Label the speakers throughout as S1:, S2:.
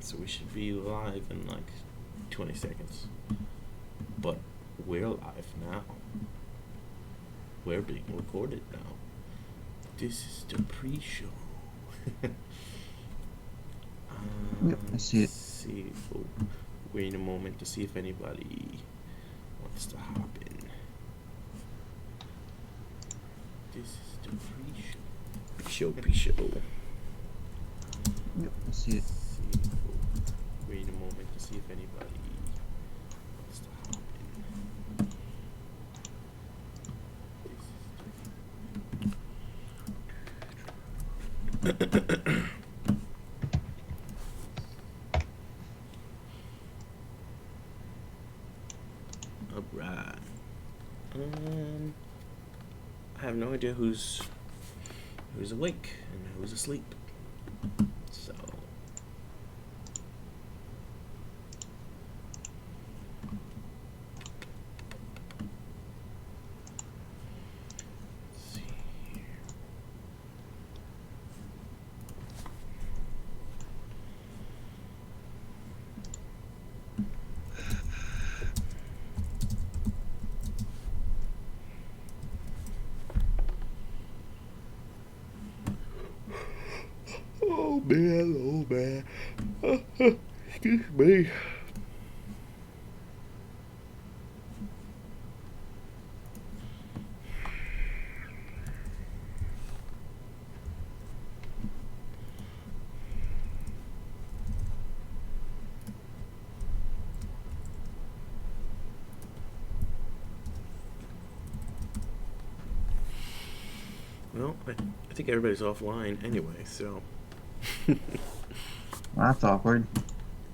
S1: So we should be live in like 20 seconds. But we're live now. We're being recorded now. This is the pre-show.
S2: Yep, I see it.
S1: See, oh, wait a moment to see if anybody wants to hop in. This is the pre-show. Pre-show.
S2: Yep, I see it.
S1: See, oh, wait a moment to see if anybody wants to hop in. Alright. I have no idea who's awake and who's asleep. So let's see here. Oh man. Excuse me. Well, I think everybody's offline anyway, so
S2: Well, that's awkward.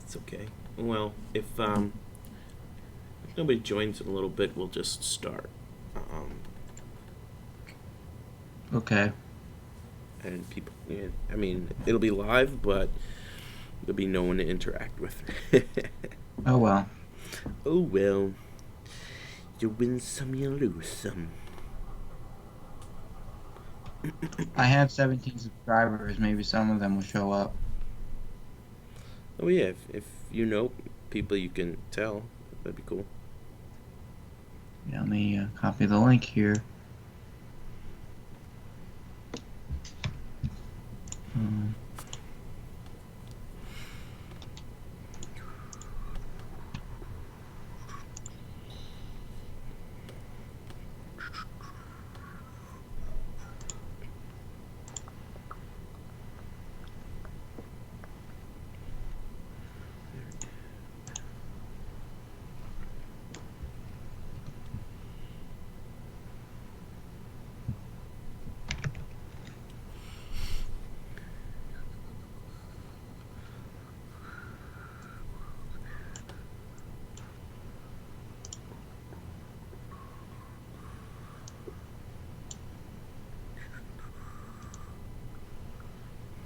S1: it's okay. Well, if nobody joins in a little bit, we'll just start.
S2: Okay.
S1: And people, yeah, I mean, it'll be live, but there'll be no one to interact with.
S2: Oh well.
S1: Oh well, you win some, you lose some.
S2: I have 17 subscribers. Maybe some of them will show up.
S1: Oh yeah, if you know people you can tell, that'd be cool.
S2: Yeah, let me copy the link here. Um,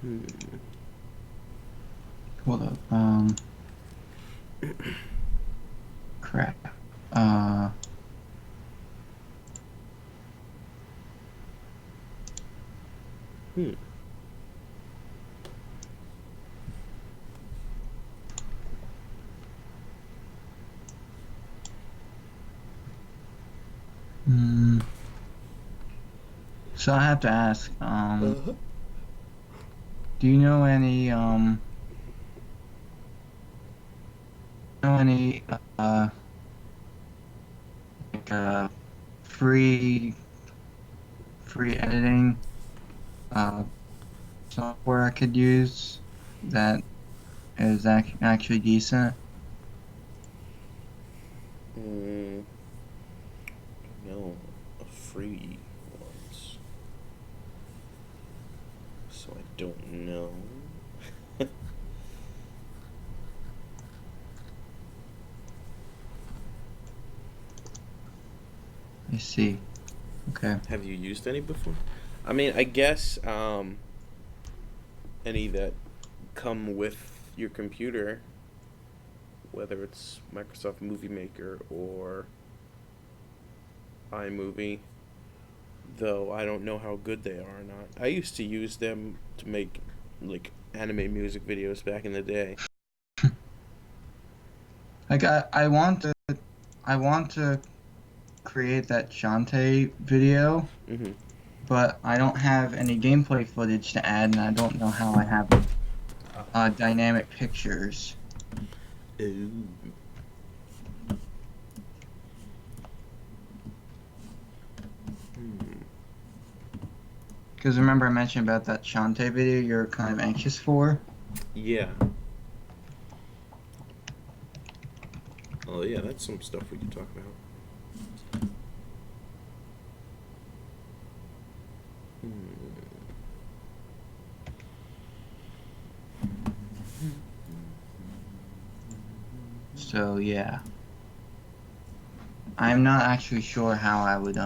S1: Hmm.
S2: Hold up. Crap.
S1: Hmm.
S2: Hmm. So I have to ask.
S1: Uh-huh.
S2: Do you know any know any like free editing uh software I could use that is actually decent?
S1: Mm, no, a free ones. So I don't know.
S2: I see. Okay.
S1: Have you used any before? I mean, I guess any that come with your computer, whether it's Microsoft Movie Maker or iMovie, though I don't know how good they are or not. I used to use them to make like anime music videos back in the day.
S2: Like I want to create that Shantae video,
S1: Mm-hmm.
S2: but I don't have any gameplay footage to add, and I don't know how I have dynamic pictures.
S1: Ooh. Hmm.
S2: Because remember I mentioned about that Shantae video you're kind of anxious for?
S1: Yeah. Oh yeah, that's some stuff we can talk about. Hmm.
S2: So yeah. I'm not actually sure how I would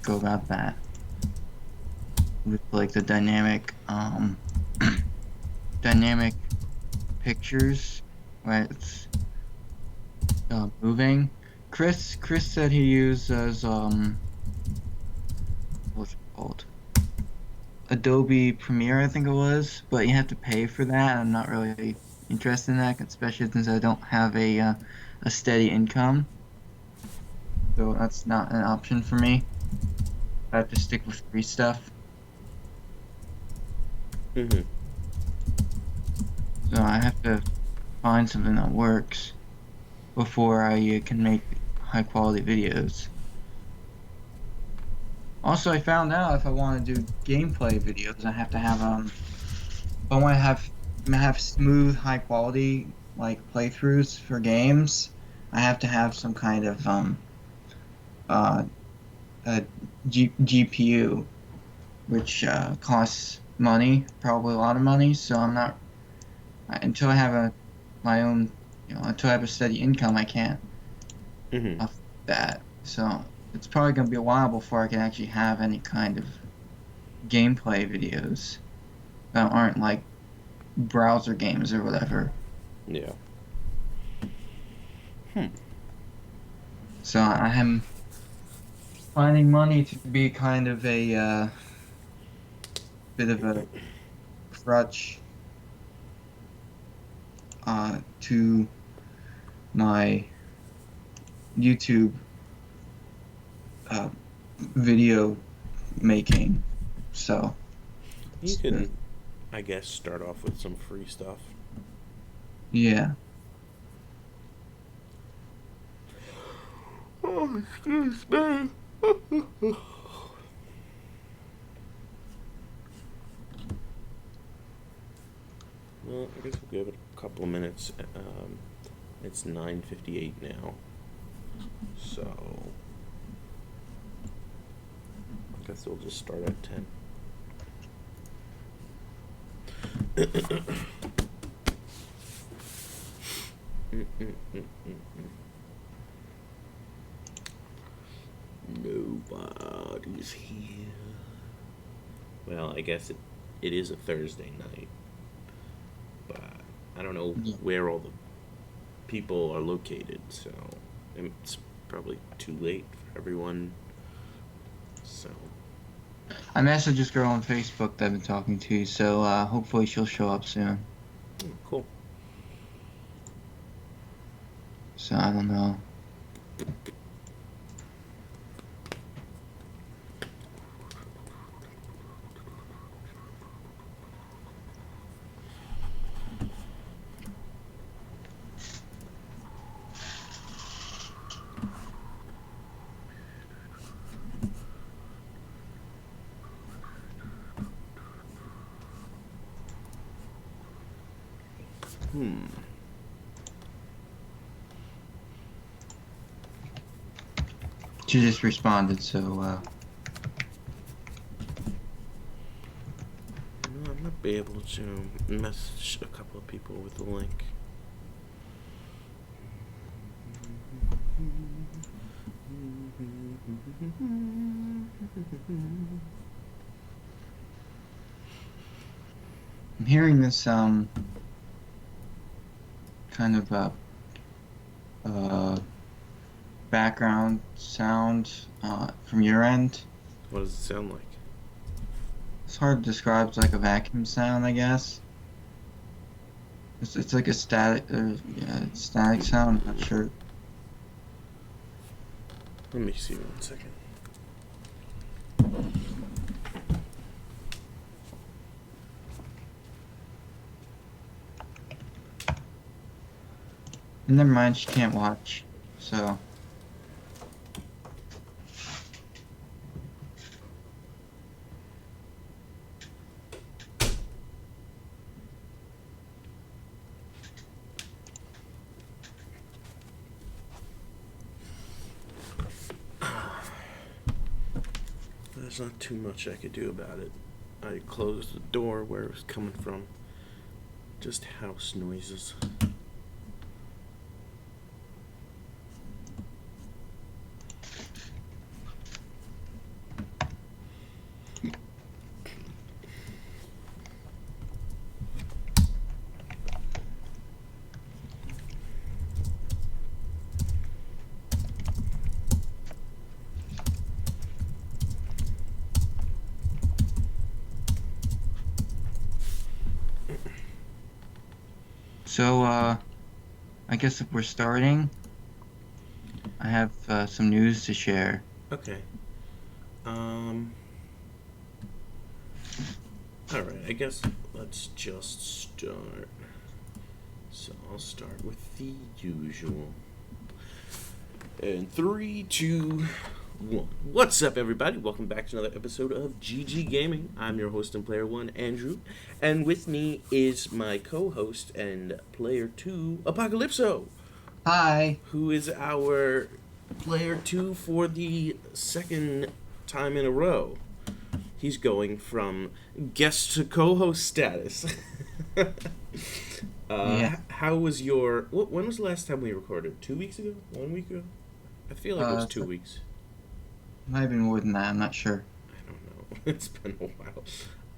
S2: go about that with like the dynamic pictures where it's moving. Chris said he uses what's it called? Adobe Premiere, I think it was, but you have to pay for that. I'm not really interested in that, especially since I don't have a steady income. So that's not an option for me. I have to stick with free stuff.
S1: Mm-hmm.
S2: So I have to find something that works before I can make high quality videos. Also, I found out if I want to do gameplay videos, I have to have if I want to have smooth, high quality like playthroughs for games, I have to have some kind of uh GPU, which costs money, probably a lot of money. So I'm not until I have my own, until I have a steady income, I can't
S1: Mm-hmm.
S2: afford that. So it's probably gonna be a while before I can actually have any kind of gameplay videos that aren't like browser games or whatever.
S1: Yeah. Hmm.
S2: So I am finding money to be kind of a bit of a crutch to my YouTube uh, video making. So
S1: You can, I guess, start off with some free stuff.
S2: yeah.
S1: Oh, excuse me. Well, I guess we'll give it a couple of minutes. It's 9:58 now, so I guess we'll just start at 10. Nobody's here. Well, I guess it is a Thursday night, but I don't know
S2: Yeah.
S1: where all the people are located, so it's probably too late for everyone. So,
S2: I messaged this girl on Facebook that I've been talking to, so hopefully she'll show up soon.
S1: cool.
S2: So I don't know.
S1: Hmm.
S2: She just responded, so
S1: No, I'm not be able to message a couple of people with the link.
S2: I'm hearing this kind of uh background sound from your end.
S1: What does it sound like?
S2: It's hard to describe. It's like a vacuum sound, I guess. It's like a static, yeah, static sound. I'm not sure.
S1: Let me see 1 second.
S2: Never mind, she can't watch. So,
S1: There's not too much I could do about it. I closed the door where it was coming from. Just house noises.
S2: so, I guess if we're starting, I have some news to share.
S1: Okay. Alright, I guess let's just start. So I'll start with the usual. And 3, 2, 1. What's up, everybody? Welcome back to another episode of GG Gaming. I'm your host and player 1, Andrew. And with me is my co-host and player 2, Apocalypso.
S2: Hi.
S1: Who is our player 2 for the second time in a row. He's going from guest to co-host status.
S2: Yeah.
S1: How was your... When was the last time we recorded? 2 weeks ago? 1 week ago? I feel like it was 2 weeks.
S2: Might have been more than that. I'm not sure.
S1: I don't know. It's been a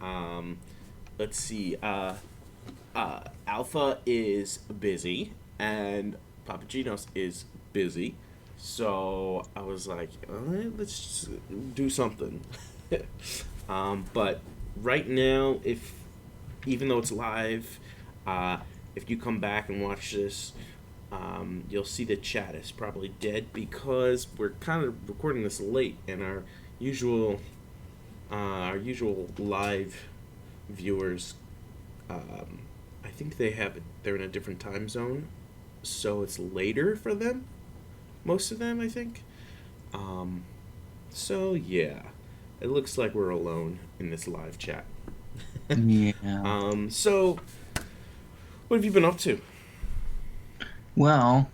S1: while. Let's see. Alpha is busy, and Papagenos is busy. So I was like, let's just do something. But right now, even though it's live, if you come back and watch this, you'll see the chat is probably dead because we're kind of recording this late, and our usual live viewers, I think they're in a different time zone, so it's later for them. Most of them, I think. So yeah, it looks like we're alone in this live chat.
S2: Yeah.
S1: So what have you been up to?
S2: Well,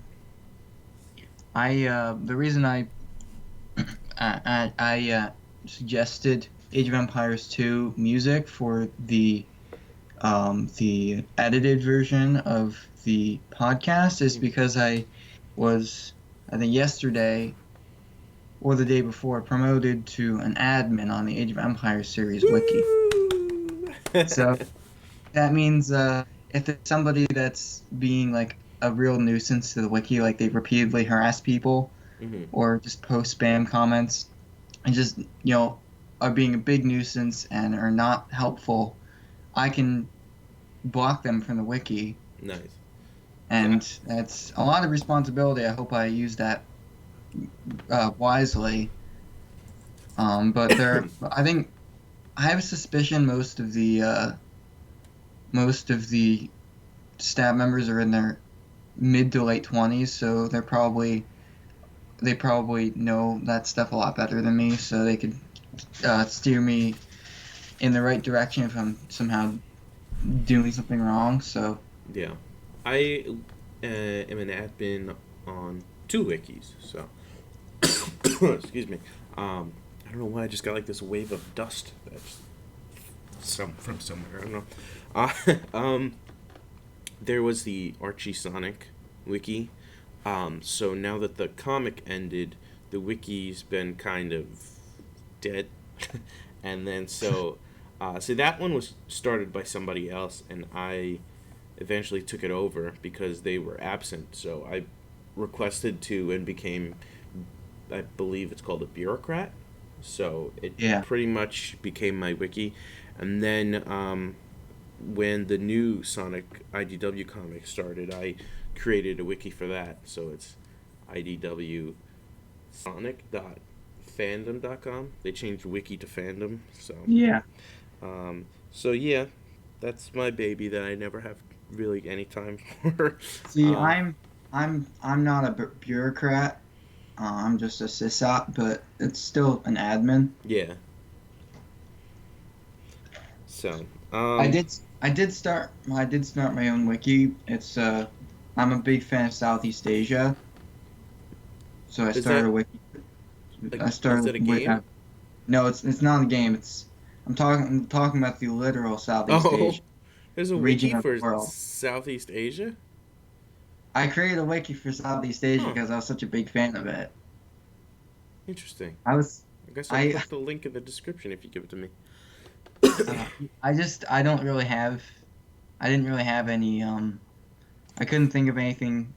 S2: the reason I suggested Age of Empires 2 music for the edited version of the podcast is because I think yesterday or the day before promoted to an admin on the Age of Empires series wiki. So that means if there's somebody that's being like a real nuisance to the wiki, like they repeatedly harass people
S1: Mm-hmm.
S2: or just post spam comments and just, are being a big nuisance and are not helpful, I can block them from the wiki.
S1: Nice.
S2: And
S1: Yeah.
S2: that's a lot of responsibility. I hope I use that wisely. But I think I have a suspicion most of the staff members are in their mid to late 20s, so they probably know that stuff a lot better than me, so they could steer me in the right direction if I'm somehow doing something wrong. So
S1: Yeah. I am an admin on 2 wikis, so excuse me. I don't know why I just got like this wave of dust that's from somewhere. I don't know. There was the Archie Sonic wiki. So now that the comic ended, the wiki's been kind of dead. And then so that one was started by somebody else, and I eventually took it over because they were absent. So I requested to and became, I believe it's called a bureaucrat. So it
S2: yeah,
S1: pretty much became my wiki. And then when the new Sonic IDW comic started, I created a wiki for that. So it's idwsonic.fandom.com. They changed wiki to fandom.
S2: Yeah.
S1: So yeah, that's my baby that I never have really any time for.
S2: See,
S1: um,
S2: I'm not a bureaucrat. I'm just a sysop, but it's still an admin.
S1: yeah. So
S2: I did I did start my own wiki. It's I'm a big fan of Southeast Asia, so I
S1: is
S2: started
S1: that
S2: a wiki.
S1: like
S2: I
S1: is
S2: started
S1: that a
S2: with
S1: game?
S2: no, it's not a game. It's I'm talking about the literal Southeast
S1: Oh,
S2: Asia
S1: there's a
S2: region
S1: wiki
S2: of the
S1: for
S2: world.
S1: Southeast Asia.
S2: I created a wiki for Southeast Asia
S1: Huh.
S2: because I was such a big fan of it.
S1: Interesting.
S2: I was
S1: I guess I'll
S2: I
S1: put the link in the description if you give it to me.
S2: uh, I don't really have I didn't really have any I couldn't think of anything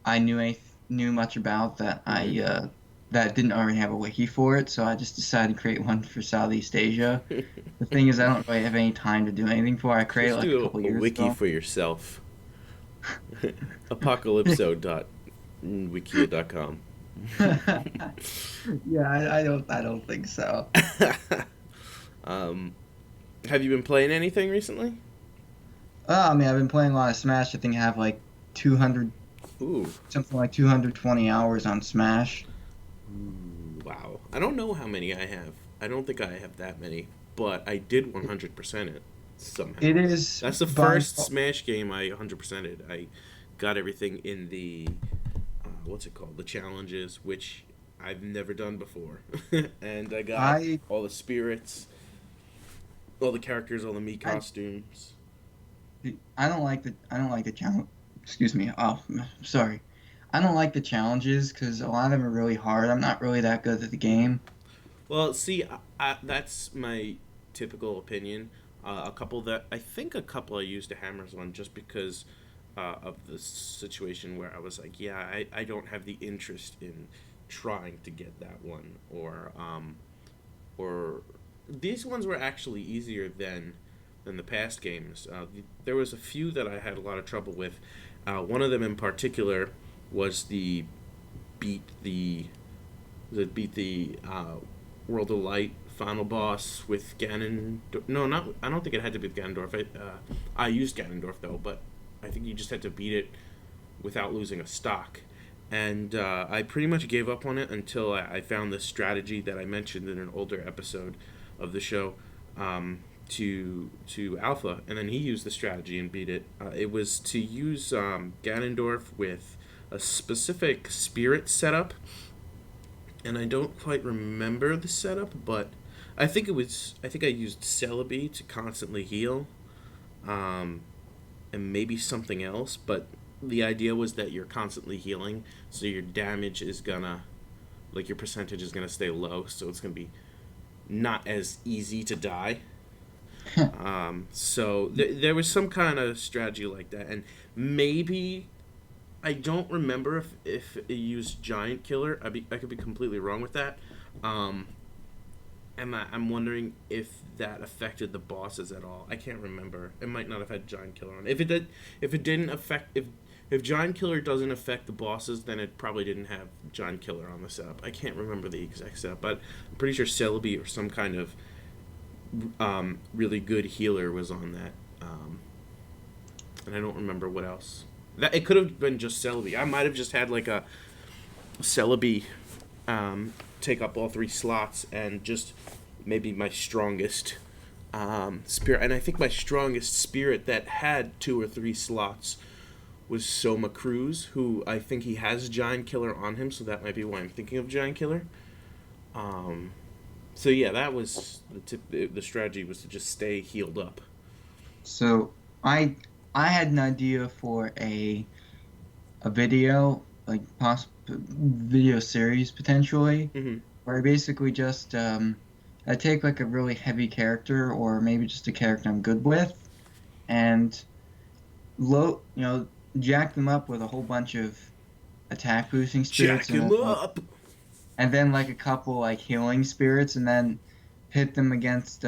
S2: knew much about that
S1: Hmm.
S2: that didn't already have a wiki for it, so I just decided to create one for Southeast Asia. The thing is, I don't really have any time to do anything for it. I created
S1: Just
S2: it like a
S1: do
S2: couple
S1: a
S2: years
S1: wiki
S2: ago.
S1: for yourself. Apocalypso.wikia.com.
S2: Yeah, I don't think so.
S1: um, have you been playing anything recently?
S2: I mean, I've been playing a lot of Smash. I think I have like 200
S1: Ooh.
S2: something like 220 hours on Smash.
S1: Wow. I don't know how many I have. I don't think I have that many, but I did 100% it
S2: It
S1: somehow.
S2: is
S1: That's the
S2: by
S1: first Smash game I 100%ed. I got everything in the what's it called? The challenges, which I've never done before. And I got
S2: I
S1: all the spirits, all the characters, all the Mii
S2: I
S1: costumes.
S2: I don't like the challenge. Excuse me. Oh, sorry. I don't like the challenges because a lot of them are really hard. I'm not really that good at the
S1: Hmm.
S2: game.
S1: Well, see, that's my typical opinion. A couple I used the hammers on just because of the situation where I was like, yeah, I don't have the interest in trying to get that one, or these ones were actually easier than the past games. There was a few that I had a lot of trouble with. One of them in particular was beat the beat the World of Light final boss with Ganon. No, not. I don't think it had to be with Ganondorf. I used Ganondorf though, but I think you just had to beat it without losing a stock. And I pretty much gave up on it until I found the strategy that I mentioned in an older episode of the show, to Alpha, and then he used the strategy and beat it. It was to use Ganondorf with a specific spirit setup, and I don't quite remember the setup, but I think I used Celebi to constantly heal, um, and maybe something else, but the idea was that you're constantly healing, so your damage is gonna, like, your percentage is gonna stay low, so it's gonna be not as easy to die. So there was some kind of strategy like that, and maybe I don't remember if it used Giant Killer. I could be completely wrong with that. Um, and I'm wondering if that affected the bosses at all. I can't remember. It might not have had Giant Killer on. If it didn't affect, if Giant Killer doesn't affect the bosses, then it probably didn't have Giant Killer on the setup. I can't remember the exact setup, but I'm pretty sure Celebi or some kind of really good healer was on that. And I don't remember what else. That it could have been just Celebi. I might have just had like a Celebi take up all three slots and just maybe my strongest spirit. And I think my strongest spirit that had two or three slots was Soma Cruz, who I think he has Giant Killer on him, so that might be why I'm thinking of Giant Killer. Um, so yeah, that was the strategy was to just stay healed up.
S2: So I had an idea for a video like video series potentially
S1: Hmm.
S2: where I basically just I take like a really heavy character or maybe just a character I'm good with and you know jack them up with a whole bunch of attack boosting spirits
S1: Jack him up.
S2: and then like a couple like healing spirits and then pit them against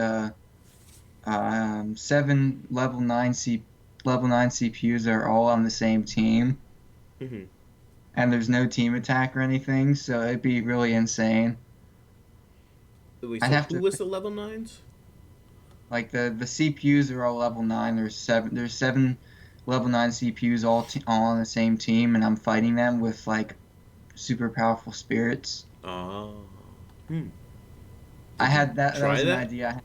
S2: seven level nine CPUs are all on the same team,
S1: Hmm.
S2: and there's no team attack or anything, so it'd be really insane.
S1: Wait,
S2: I'd
S1: so
S2: have
S1: who
S2: to
S1: was the level 9s?
S2: like the CPUs are all level nine. There's seven level nine CPUs all on the same team, and I'm fighting them with like super powerful spirits.
S1: Oh. Hmm.
S2: I
S1: Did you
S2: had that
S1: try
S2: was an
S1: that?
S2: idea.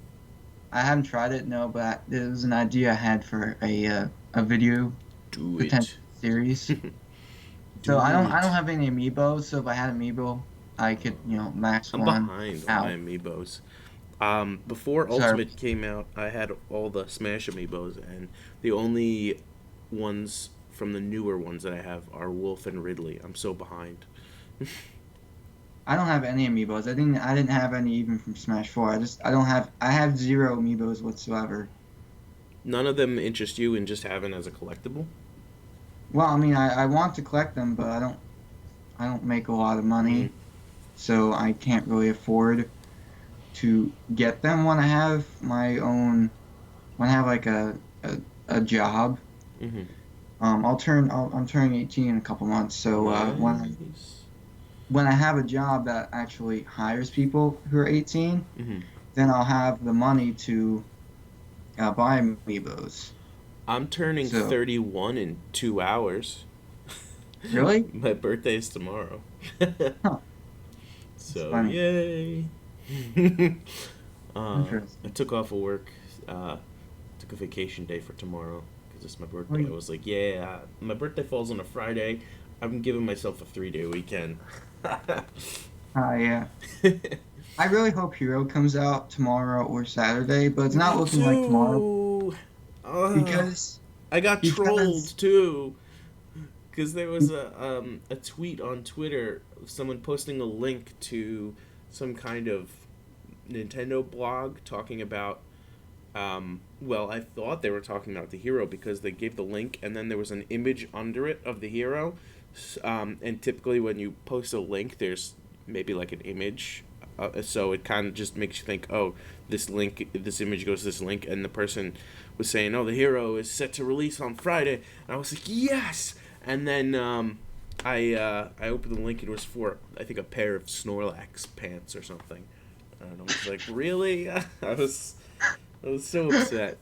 S2: I haven't tried it, no, but it was an idea I had for a video
S1: Do
S2: potential
S1: it.
S2: series. So
S1: Do
S2: I don't
S1: it.
S2: have any amiibos, so if I had amiibo, I could, max
S1: I'm
S2: one
S1: behind on my
S2: out.
S1: amiibos. Before
S2: So
S1: Ultimate came out, I had all the Smash amiibos, and the only ones from the newer ones that I have are Wolf and Ridley. I'm so behind.
S2: I don't have any amiibos. I didn't have any even from Smash 4. I don't have I have zero amiibos whatsoever.
S1: None of them interest you in just having as a collectible?
S2: Well, I mean, I want to collect them, but I don't make a lot of
S1: Mm.
S2: money, so I can't really afford to get them when I have my own when I have like a job.
S1: Hmm.
S2: I'm turning 18 in a couple months, so
S1: Nice.
S2: when I have a job that actually hires people who are 18,
S1: Hmm.
S2: then I'll have the money to buy amiibos.
S1: I'm turning
S2: So,
S1: 31 in 2 hours.
S2: really?
S1: My birthday is tomorrow.
S2: Huh, it's
S1: So,
S2: funny.
S1: yay. I
S2: Interesting.
S1: took off of work, uh, took a vacation day for tomorrow because it's my birthday. I
S2: Wait,
S1: was like, yeah, my birthday falls on a Friday. I'm giving myself a 3 day weekend.
S2: yeah. I really hope Hero comes out tomorrow or Saturday, but it's not
S1: Me
S2: looking like tomorrow
S1: too. Uh,
S2: because
S1: I got trolled
S2: because
S1: too because there was a tweet on Twitter of someone posting a link to some kind of Nintendo blog talking about. Well, I thought they were talking about the hero because they gave the link and then there was an image under it of the hero. And typically, when you post a link, there's maybe like an image. So it kind of just makes you think, oh, this image goes to this link, and the person was saying, oh, the hero is set to release on Friday, and I was like, yes. And then I opened the link, and it was for I think a pair of Snorlax pants or something, and I was like, really? I was so upset.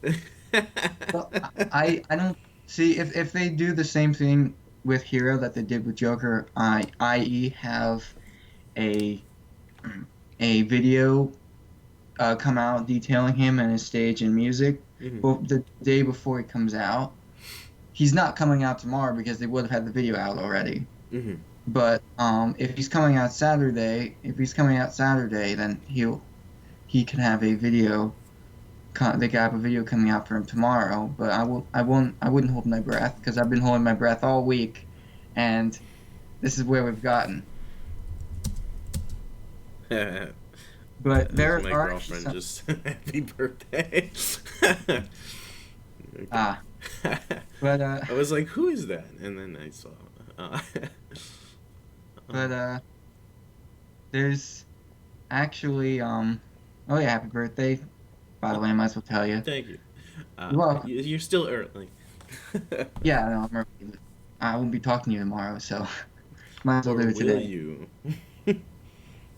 S2: well, I don't see if they do the same thing with Hero that they did with Joker, i.e. have a a video come out detailing him and his stage and music,
S1: Hmm.
S2: but the day before he comes out, he's not coming out tomorrow because they would have had the video out already.
S1: Hmm.
S2: But if he's coming out Saturday, then he can have a video. They could have a video coming out for him tomorrow. But I wouldn't hold my breath because I've been holding my breath all week, and this is where we've gotten. But
S1: This is
S2: there
S1: my
S2: are actually
S1: girlfriend
S2: some.
S1: just happy birthday. Okay.
S2: Ah, but
S1: I was like, who is that? And then I saw. Uh,
S2: but
S1: um,
S2: there's actually oh yeah, happy birthday. By the way, I might as well tell you.
S1: thank you.
S2: You're welcome.
S1: You're still early.
S2: Yeah, no, I won't be talking to you tomorrow, so might as well
S1: Or
S2: do it
S1: will
S2: today.
S1: you?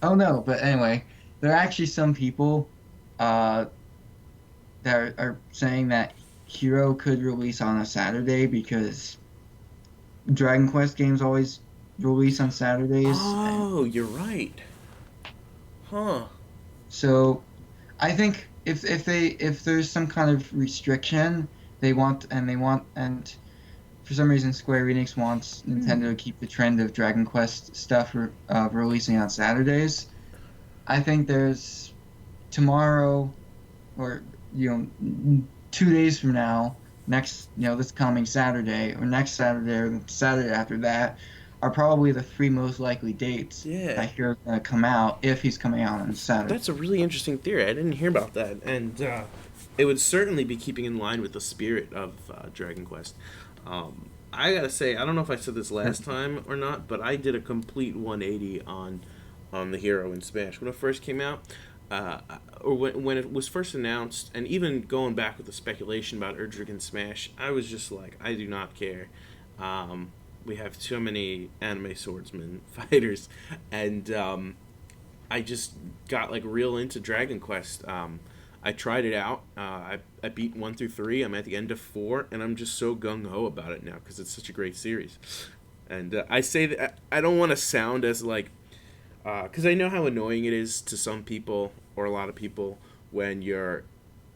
S2: Oh no, but anyway, there are actually some people uh that are saying that Hero could release on a Saturday because Dragon Quest games always release on Saturdays. And
S1: Oh, you're right. Huh.
S2: so I think if there's some kind of restriction they want and for some reason Square Enix wants Nintendo to keep the trend of Dragon Quest stuff releasing on Saturdays. I think there's tomorrow or 2 days from now, this coming Saturday or next Saturday or the Saturday after that are probably the three most likely dates
S1: Yeah.
S2: that Hero's gonna come out if he's coming out on Saturday.
S1: That's a really interesting theory. I didn't hear about that. And it would certainly be keeping in line with the spirit of Dragon Quest. I gotta say, I don't know if I said this last time or not, but I did a complete 180 on the hero in Smash when it first came out. uh, or when it was first announced, and even going back with the speculation about Erdrick and Smash, I was just like, I do not care. We have so many anime swordsman fighters, and I just got like real into Dragon Quest. I tried it out. I beat 1 through 3. I'm at the end of 4, and I'm just so gung ho about it now because it's such a great series. And I say that I don't want to sound as like, because I know how annoying it is to some people or a lot of people when you're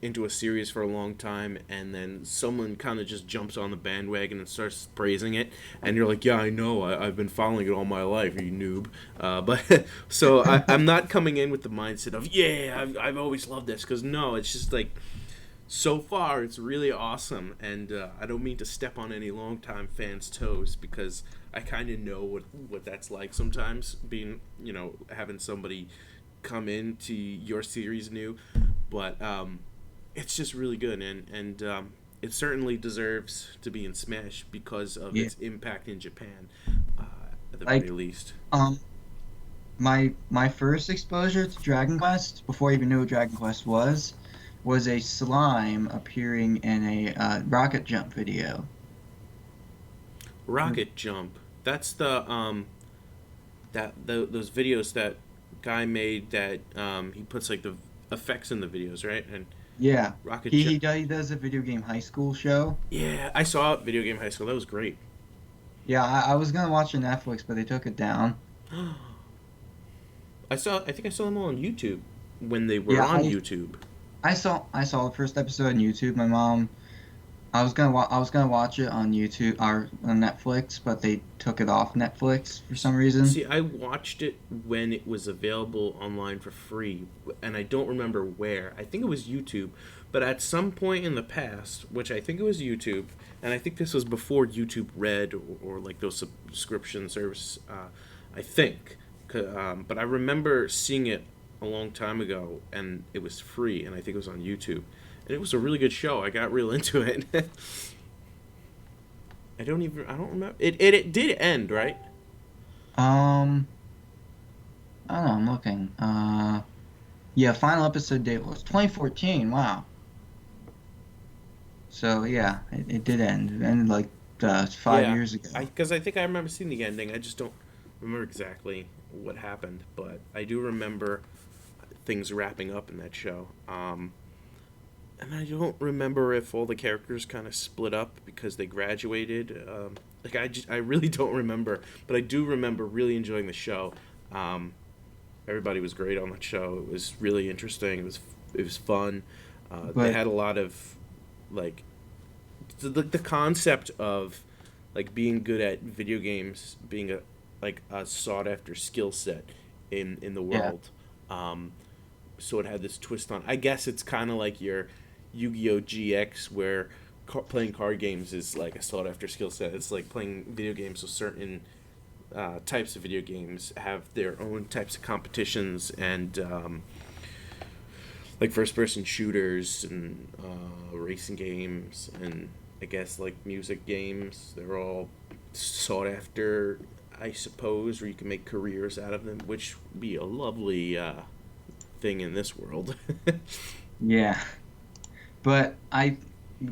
S1: into a series for a long time and then someone kind of just jumps on the bandwagon and starts praising it, and you're like, yeah, I know, I've been following it all my life, you noob. But so I'm not coming in with the mindset of, yeah, I've always loved this, because no, it's just like, so far it's really awesome, and I don't mean to step on any longtime fans' toes, because I kind of know what that's like sometimes, being, having somebody come into your series new, but it's just really good, and it certainly deserves to be in Smash because of
S2: Yeah.
S1: its impact in Japan, at the very
S2: Like,
S1: least.
S2: um, my first exposure to Dragon Quest, before I even knew what Dragon Quest was a slime appearing in a rocket jump video.
S1: Rocket Jump. That's the those videos that guy made that he puts like the effects in the videos, right? And
S2: Yeah,
S1: Rocket
S2: he
S1: Jump.
S2: he does, he does a video game high school show.
S1: Yeah, I saw Video Game High School. That was great.
S2: Yeah, I was gonna watch it on Netflix, but they took it down.
S1: I think I saw them all on YouTube when they were
S2: Yeah,
S1: on
S2: I
S1: YouTube.
S2: I saw the first episode on YouTube. My mom, I was gonna watch it on YouTube or on Netflix, but they took it off Netflix for some reason.
S1: See, I watched it when it was available online for free, and I don't remember where. I think it was YouTube, but at some point in the past, which I think it was YouTube, and I think this was before YouTube Red or like those subscription service. I think, but I remember seeing it a long time ago, and it was free, and I think it was on YouTube, and it was a really good show. I got real into it. I don't remember. It did end, right?
S2: Um, I don't know. I'm looking. Yeah, final episode date was 2014. Wow. So yeah, it did end. It ended like 5
S1: Yeah,
S2: years ago.
S1: because I think I remember seeing the ending. I just don't remember exactly what happened, but I do remember things wrapping up in that show. And I don't remember if all the characters kind of split up because they graduated. I really don't remember, but I do remember really enjoying the show. Um, Everybody was great on that show. It was really interesting. It was fun. They
S2: But
S1: had a lot of like the concept of like being good at video games being a sought after skill set in the
S2: yeah,
S1: world. Um, so it had this twist on. I guess it's kind of like your Yu-Gi-Oh GX where playing card games is like a sought after skill set. It's like playing video games. So certain types of video games have their own types of competitions, and like first person shooters and racing games, and I guess like music games. They're all sought after, I suppose, where you can make careers out of them, which would be a lovely thing in this world.
S2: yeah. But I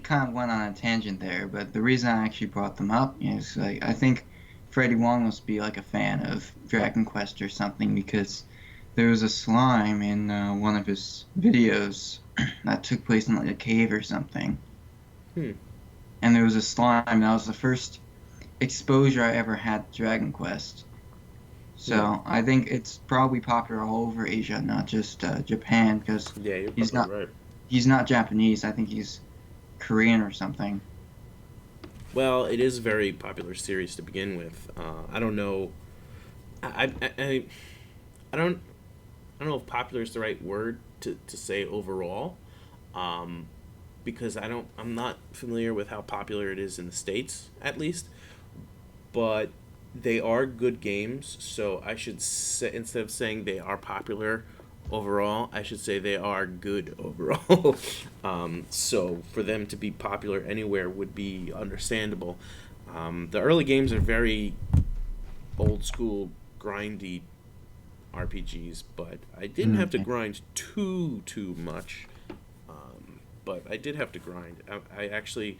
S2: kind of went on a tangent there. But the reason I actually brought them up is like I think Freddie Wong must be like a fan of Dragon Quest or something because there was a slime in one of his videos that took place in like a cave or something,
S1: Hmm.
S2: and there was a slime that was the first exposure I ever had to Dragon Quest.
S1: Hmm.
S2: So I think it's probably popular all over Asia, not just Japan, because
S1: Yeah, you're
S2: he's
S1: probably
S2: not
S1: right.
S2: he's not Japanese. I think he's Korean or something.
S1: Well, it is a very popular series to begin with. I don't know. I don't. I don't know if popular is the right word to say overall, um, because I'm not familiar with how popular it is in the states, at least. But they are good games, so I should say, instead of saying they are popular overall, I should say they are good overall. So for them to be popular anywhere would be understandable. The early games are very old school, grindy RPGs, but I didn't have to
S2: Okay.
S1: grind too much. But I did have to grind. I actually,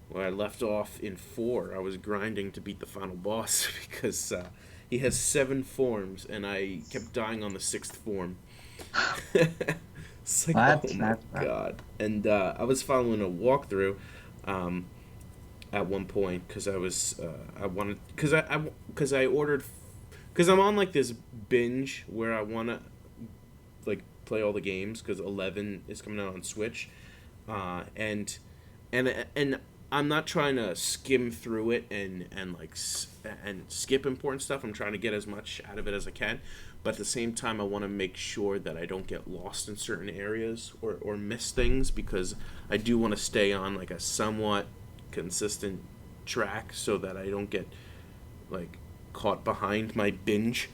S1: when I left off in 4, I was grinding to beat the final boss because he has 7 forms, and I kept dying on the 6th form. It's like, oh my
S2: That's rough.
S1: god! And I was following a walkthrough um, at one point because I wanted because I ordered because I'm on like this binge where I want to like play all the games because 11 is coming out on Switch, and and I'm not trying to skim through it and skip important stuff. I'm trying to get as much out of it as I can, but at the same time, I want to make sure that I don't get lost in certain areas or miss things because I do want to stay on like a somewhat consistent track so that I don't get like caught behind my binge.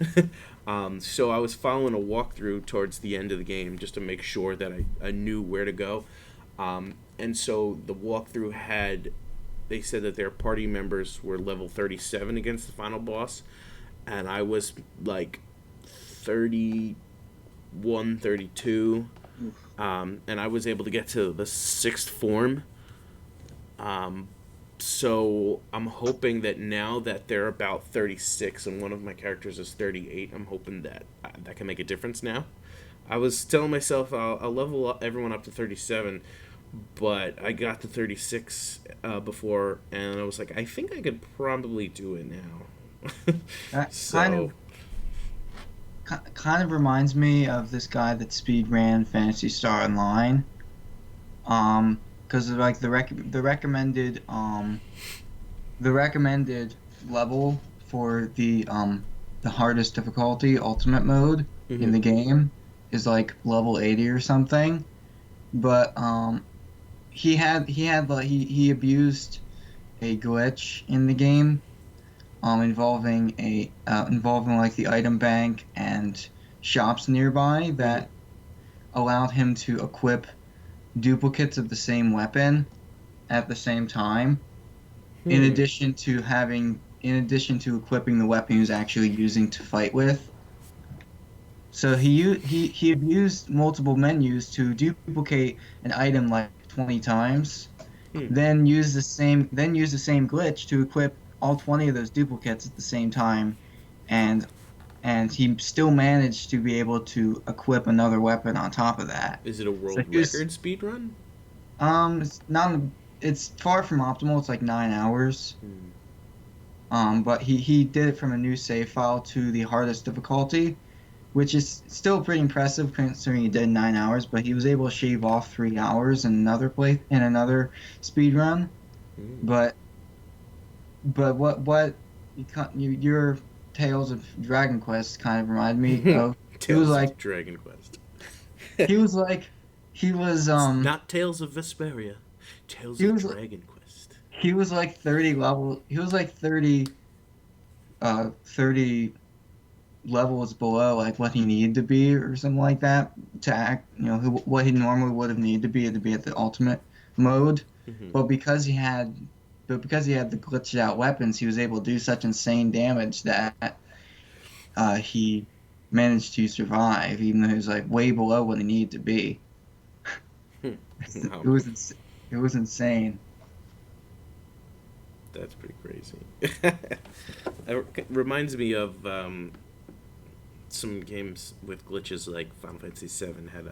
S1: So I was following a walkthrough towards the end of the game just to make sure that I knew where to go. And so the walkthrough they said that their party members were level 37 against the final boss, and I was like 31, 32, and I was able to get to the 6th form. Um, so I'm hoping that now that they're about 36 and one of my characters is 38, I'm hoping that that can make a difference now. I was telling myself I'll level up everyone up to 37, but I got to 36 before, and I was like, I think I could probably do it now.
S2: That
S1: So,
S2: kind of reminds me of this guy that speed ran Phantasy Star Online. Because like the recommended level for the hardest difficulty ultimate mode in
S1: mhm.
S2: the game is like level 80 or something. But he abused a glitch in the game involving like the item bank and shops nearby
S1: Mhm.
S2: that allowed him to equip duplicates of the same weapon at the same time,
S1: Hmm.
S2: in addition to equipping the weapon he was actually using to fight with. So he abused multiple menus to duplicate an item like 20 times,
S1: Hmm.
S2: then use the same glitch to equip all 20 of those duplicates at the same time, and he still managed to be able to equip another weapon on top of that.
S1: Is it a
S2: So
S1: world
S2: he was
S1: record speed run?
S2: it's not it's far from optimal. It's like 9 hours.
S1: Hmm.
S2: But he did it from a new save file to the hardest difficulty, which is still pretty impressive considering he did 9 hours. But he was able to shave off 3 hours in another speed run.
S1: Hmm.
S2: But what your Tales of Dragon Quest kind of reminded me of. He was
S1: Tales
S2: like
S1: of Dragon Quest.
S2: he was like he was
S1: It's not Tales of Vesperia. Tales
S2: he
S1: of
S2: was
S1: Dragon Quest.
S2: he was like 30 level. He was like 30 levels below like what he needed to be or something like that to act, what he normally would have needed to be at the ultimate mode.
S1: Hmm.
S2: But because he had the glitched out weapons, he was able to do such insane damage that he managed to survive, even though he was like way below what he needed to be.
S1: Wow,
S2: It was it was insane.
S1: that's pretty crazy. It reminds me of some games with glitches like Final Fantasy VII had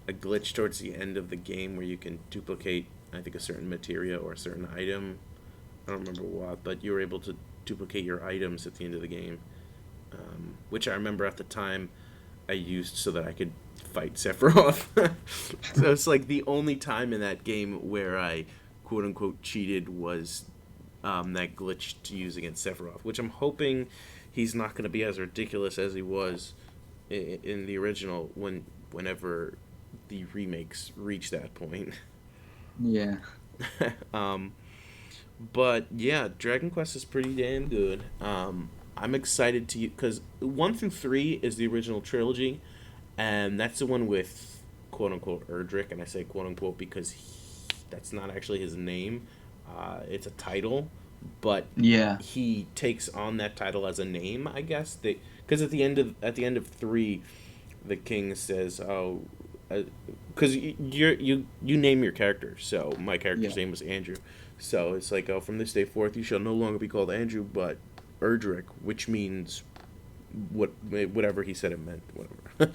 S1: a glitch towards the end of the game where you can duplicate, I think, a certain materia or a certain item. I don't remember what, but you were able to duplicate your items at the end of the game, which I remember at the time I used so that I could fight Sephiroth. So it's like the only time in that game where I quote unquote cheated was that glitch to use against Sephiroth, which I'm hoping he's not going to be as ridiculous as he was in the original whenever the remakes reach that point.
S2: Yeah.
S1: um, but yeah, Dragon Quest is pretty damn good. I'm excited to because 1 through 3 is the original trilogy, and that's the one with quote unquote Erdrick, and I say quote unquote because that's not actually his name. It's a title but
S2: Yeah.
S1: he takes on that title as a name, I guess. Because at the end of 3, the king says, "Oh, because you name your character. So my character's
S2: Yeah.
S1: name was Andrew. So it's like, oh, from this day forth, you shall no longer be called Andrew, but Erdrick, which means whatever he said it meant, whatever.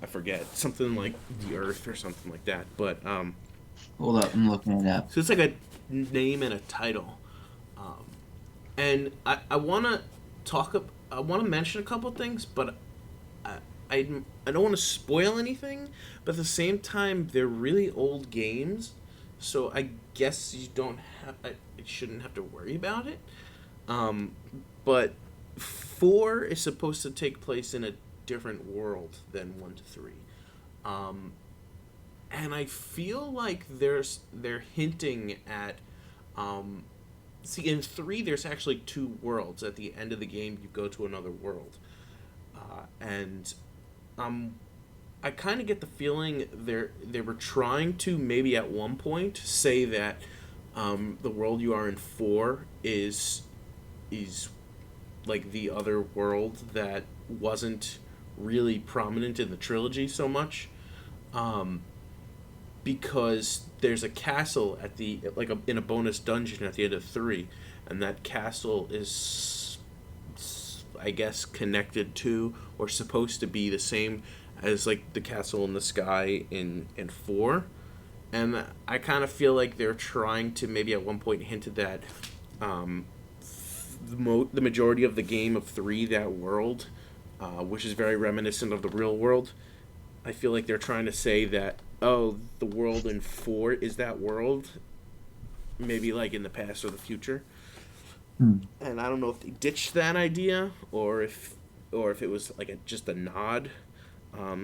S1: I forget, something like the earth or something like that. But
S2: Hold up, I'm looking it up.
S1: so it's like a name and a title. And I want to I want to mention a couple things, but I, I don't want to spoil anything, but at the same time, they're really old games, so I guess you don't have, I shouldn't have to worry about it. Um, but 4 is supposed to take place in a different world than 1 to 3. Um, and I feel like they're hinting at um, see, in 3 there's actually 2 worlds. At the end of the game you go to another world, and um, I kind of get the feeling they were trying to maybe at one point say that the world you are in 4 is like the other world that wasn't really prominent in the trilogy so much, um, because there's a castle at the like in a bonus dungeon at the end of 3, and that castle is, I guess, connected to or supposed to be the same as like the castle in the sky in 4. And I kind of feel like they're trying to maybe at one point hint at that, um, the majority of the game of 3, that world, which is very reminiscent of the real world. I feel like they're trying to say that, oh, the world in 4 is that world, maybe like in the past or the future.
S2: Hmm.
S1: And I don't know if they ditched that idea or if it was like just a nod.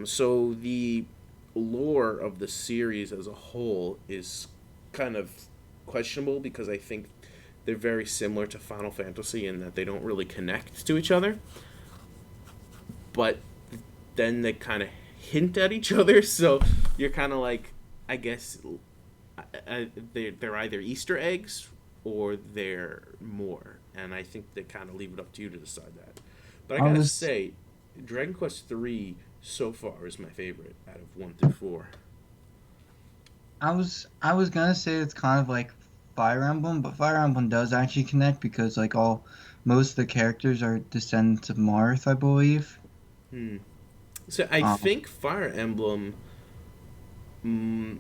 S1: So the lore of the series as a whole is kind of questionable, because I think they're very similar to Final Fantasy in that they don't really connect to each other. But then they kind of hint at each other, so you're kind of like, I guess, they're either Easter eggs or they're more, and I think they kind of leave it up to you to decide that. But I
S2: I
S1: gotta
S2: was
S1: say, Dragon Quest 3 so far is my favorite out of 1 through 4.
S2: I was gonna say it's kind of like Fire Emblem, but Fire Emblem does actually connect because like all most of the characters are descendants of Marth, I believe.
S1: Hmm. So I
S2: Um,
S1: think Fire Emblem. Mm,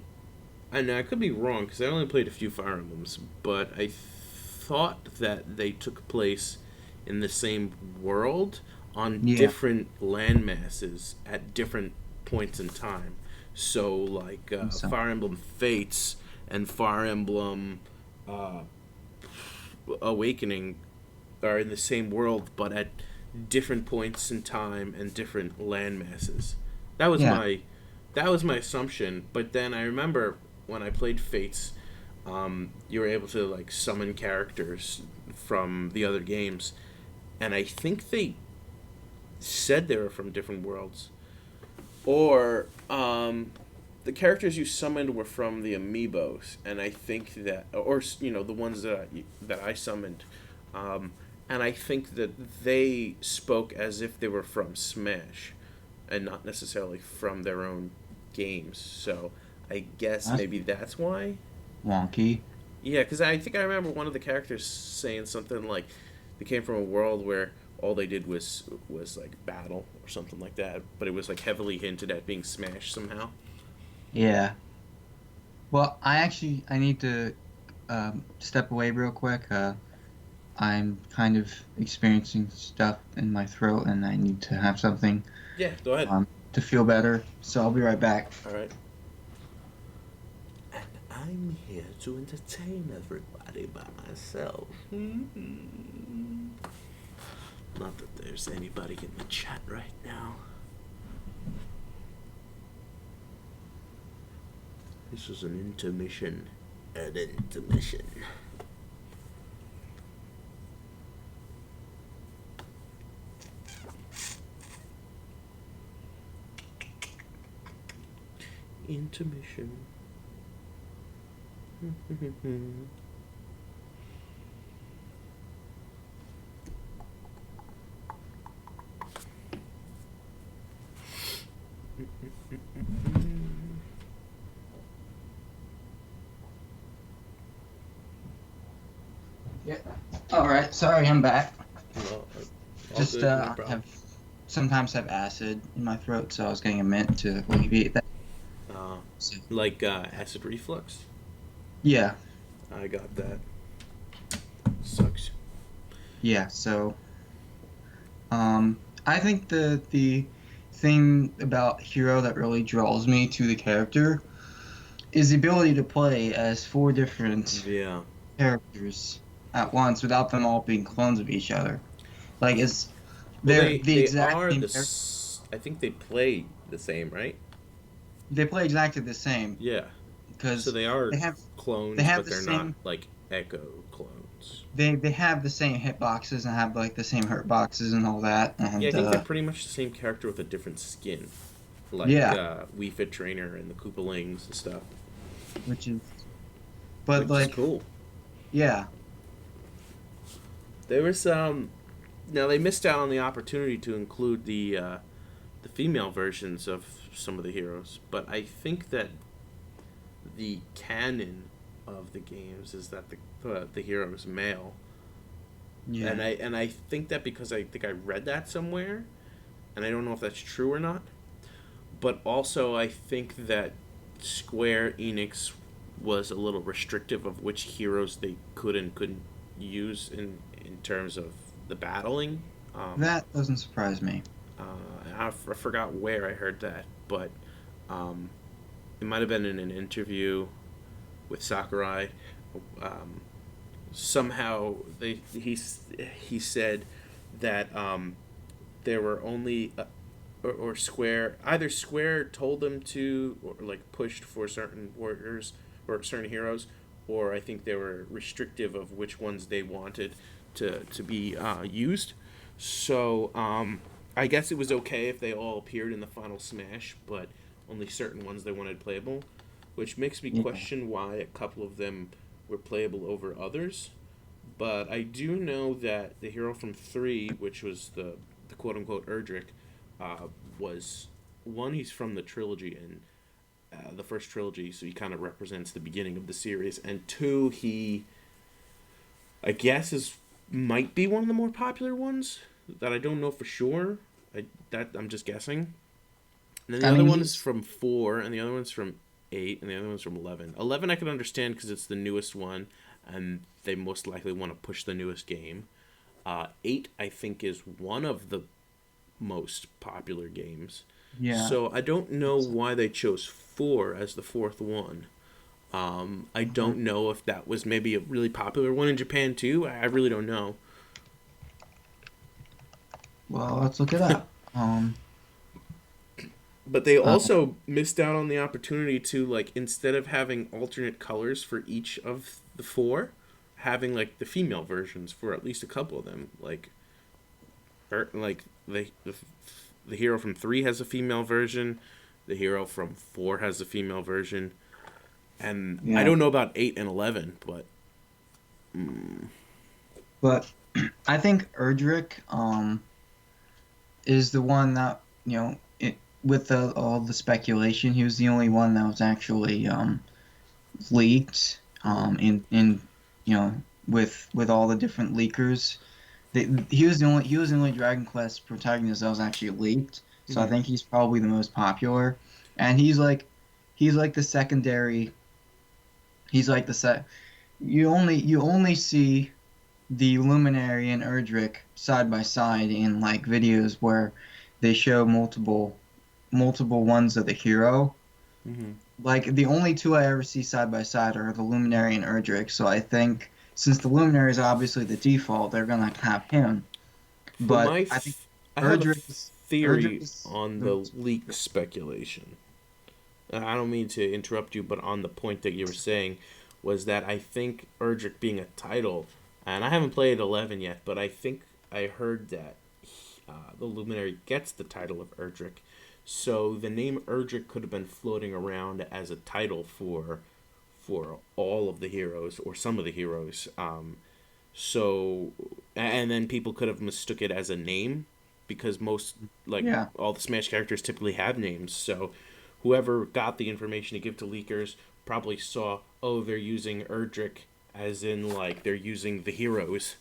S1: I know I could be wrong because I only played a few Fire Emblems, but I thought that they took place in the same world on
S2: yeah,
S1: different land masses at different points in time. So, like
S2: so
S1: Fire Emblem Fates and Fire Emblem uh, Awakening are in the same world, but at different points in time and different land masses. That was
S2: yeah,
S1: my that was my assumption. But then I remember when I played Fates, you were able to like summon characters from the other games, and I think they said they were from different worlds, or the characters you summoned were from the amiibos, and I think that, or the ones that I summoned, and I think that they spoke as if they were from Smash, and not necessarily from their own games. So I guess
S2: that's
S1: maybe that's why.
S2: wonky.
S1: Yeah, because I think I remember one of the characters saying something like they came from a world where all they did was like battle or something like that, but it was like heavily hinted at being Smash somehow.
S2: Yeah. Well, I need to step away real quick. I'm kind of experiencing stuff in my throat, and I need to have something
S1: Yeah, go ahead.
S2: to feel better. So I'll be right back.
S1: All right. And I'm here to entertain everybody by myself. Not that there's anybody in the chat right now. This is an intermission. An intermission. Intermission.
S2: Yeah. All right. Sorry, I'm back.
S1: No, all
S2: Just
S1: good, no problem.
S2: have sometimes have acid in my throat, so I was getting a mint to alleviate that.
S1: Uh,
S2: So,
S1: like acid reflux.
S2: yeah,
S1: I got that. Sucks.
S2: yeah. So, I think the thing about Hero that really draws me to the character is the ability to play as four different
S1: Yeah.
S2: characters at once without them all being clones of each other. Like
S1: Well,
S2: they're the
S1: they
S2: exact
S1: are
S2: same
S1: the.
S2: character.
S1: I think they play the same, right?
S2: They play exactly the same
S1: Yeah. So
S2: because
S1: they are
S2: they have they
S1: clones,
S2: have
S1: but
S2: the
S1: they're not
S2: same
S1: like echo clones.
S2: they have the same hitboxes and have like the same hurt boxes and all that
S1: Yeah, I
S2: and
S1: think they're pretty much the same character with a different skin, like
S2: yeah,
S1: Wii Fit Trainer and the Koopalings and stuff,
S2: which is but
S1: which is
S2: like
S1: cool.
S2: yeah,
S1: There was now they missed out on the opportunity to include the female versions of some of the heroes, but I think that the canon of the games is that the hero is male,
S2: yeah.
S1: and I think that because I think I read that somewhere, and I don't know if that's true or not. But also, I think that Square Enix was a little restrictive of which heroes they could and couldn't use in terms of the battling. Um,
S2: That doesn't surprise me.
S1: I forgot where I heard that, but um, it might have been in an interview with Sakurai. Um, Somehow he said that there were only or Square, either Square told them to or like pushed for certain warriors or certain heroes, or I think they were restrictive of which ones they wanted to be used. So I guess it was okay if they all appeared in the final Smash, but only certain ones they wanted playable, which makes me
S2: Yeah.
S1: question why a couple of them were playable over others. But I do know that the hero from 3, which was the quote unquote Erdrick, uh, was one, he's from the trilogy, and the first trilogy, so he kind of represents the beginning of the series. And two, he, I guess, is might be one of the more popular ones that I don't know for sure. I'm just guessing. And then the
S2: I
S1: other
S2: mean
S1: one is
S2: he's
S1: from 4, and the other one's from 8, and the other one's from 11. 11 I can understand because it's the newest one, and they most likely want to push the newest game. 8 I think is one of the most popular games.
S2: yeah.
S1: So I don't know
S2: It's,
S1: why they chose 4 as the fourth one. I
S2: uh,
S1: don't know if that was maybe a really popular one in Japan too. I really don't know.
S2: well, let's look it up.
S1: But they
S2: Uh,
S1: also missed out on the opportunity to, like, instead of having alternate colors for each of the 4, having like the female versions for at least a couple of them. Like the hero from 3 has a female version, the hero from 4 has a female version, and I
S2: yeah.
S1: don't know about 8 and 11, but
S2: But I think Erdrick is the one that with all the speculation, he was the only one that was actually leaked
S1: mm-hmm.
S2: in with all the different leakers. He was the only Dragon Quest protagonist that was actually leaked. So I
S1: Mm-hmm.
S2: think he's probably the most popular, and he's like the secondary. He's like the set. You only see the Luminary and Erdrick side by side in like videos where they show multiple ones of the hero.
S1: Mm-hmm.
S2: Like the only two I ever see side by side are the Luminary and Erdrick. So I think since the Luminary is obviously the default, they're gonna have him.
S1: Well,
S2: But I think
S1: I have a
S2: Erdrick
S1: theory
S2: is
S1: on
S2: the
S1: the
S2: most
S1: leak
S2: popular.
S1: speculation. I don't mean to interrupt you, but on the point that you were saying was that I think Erdrick being a title, and I haven't played 11 yet, but I think I heard that the Luminary gets the title of Erdrick. So the name Erdrick could have been floating around as a title for all of the heroes or some of the heroes. So and then people could have mistook it as a name because most, like,
S2: Yeah,
S1: all the Smash characters typically have names. So whoever got the information to give to leakers probably saw, oh, they're using Erdrick, as in like they're using the heroes,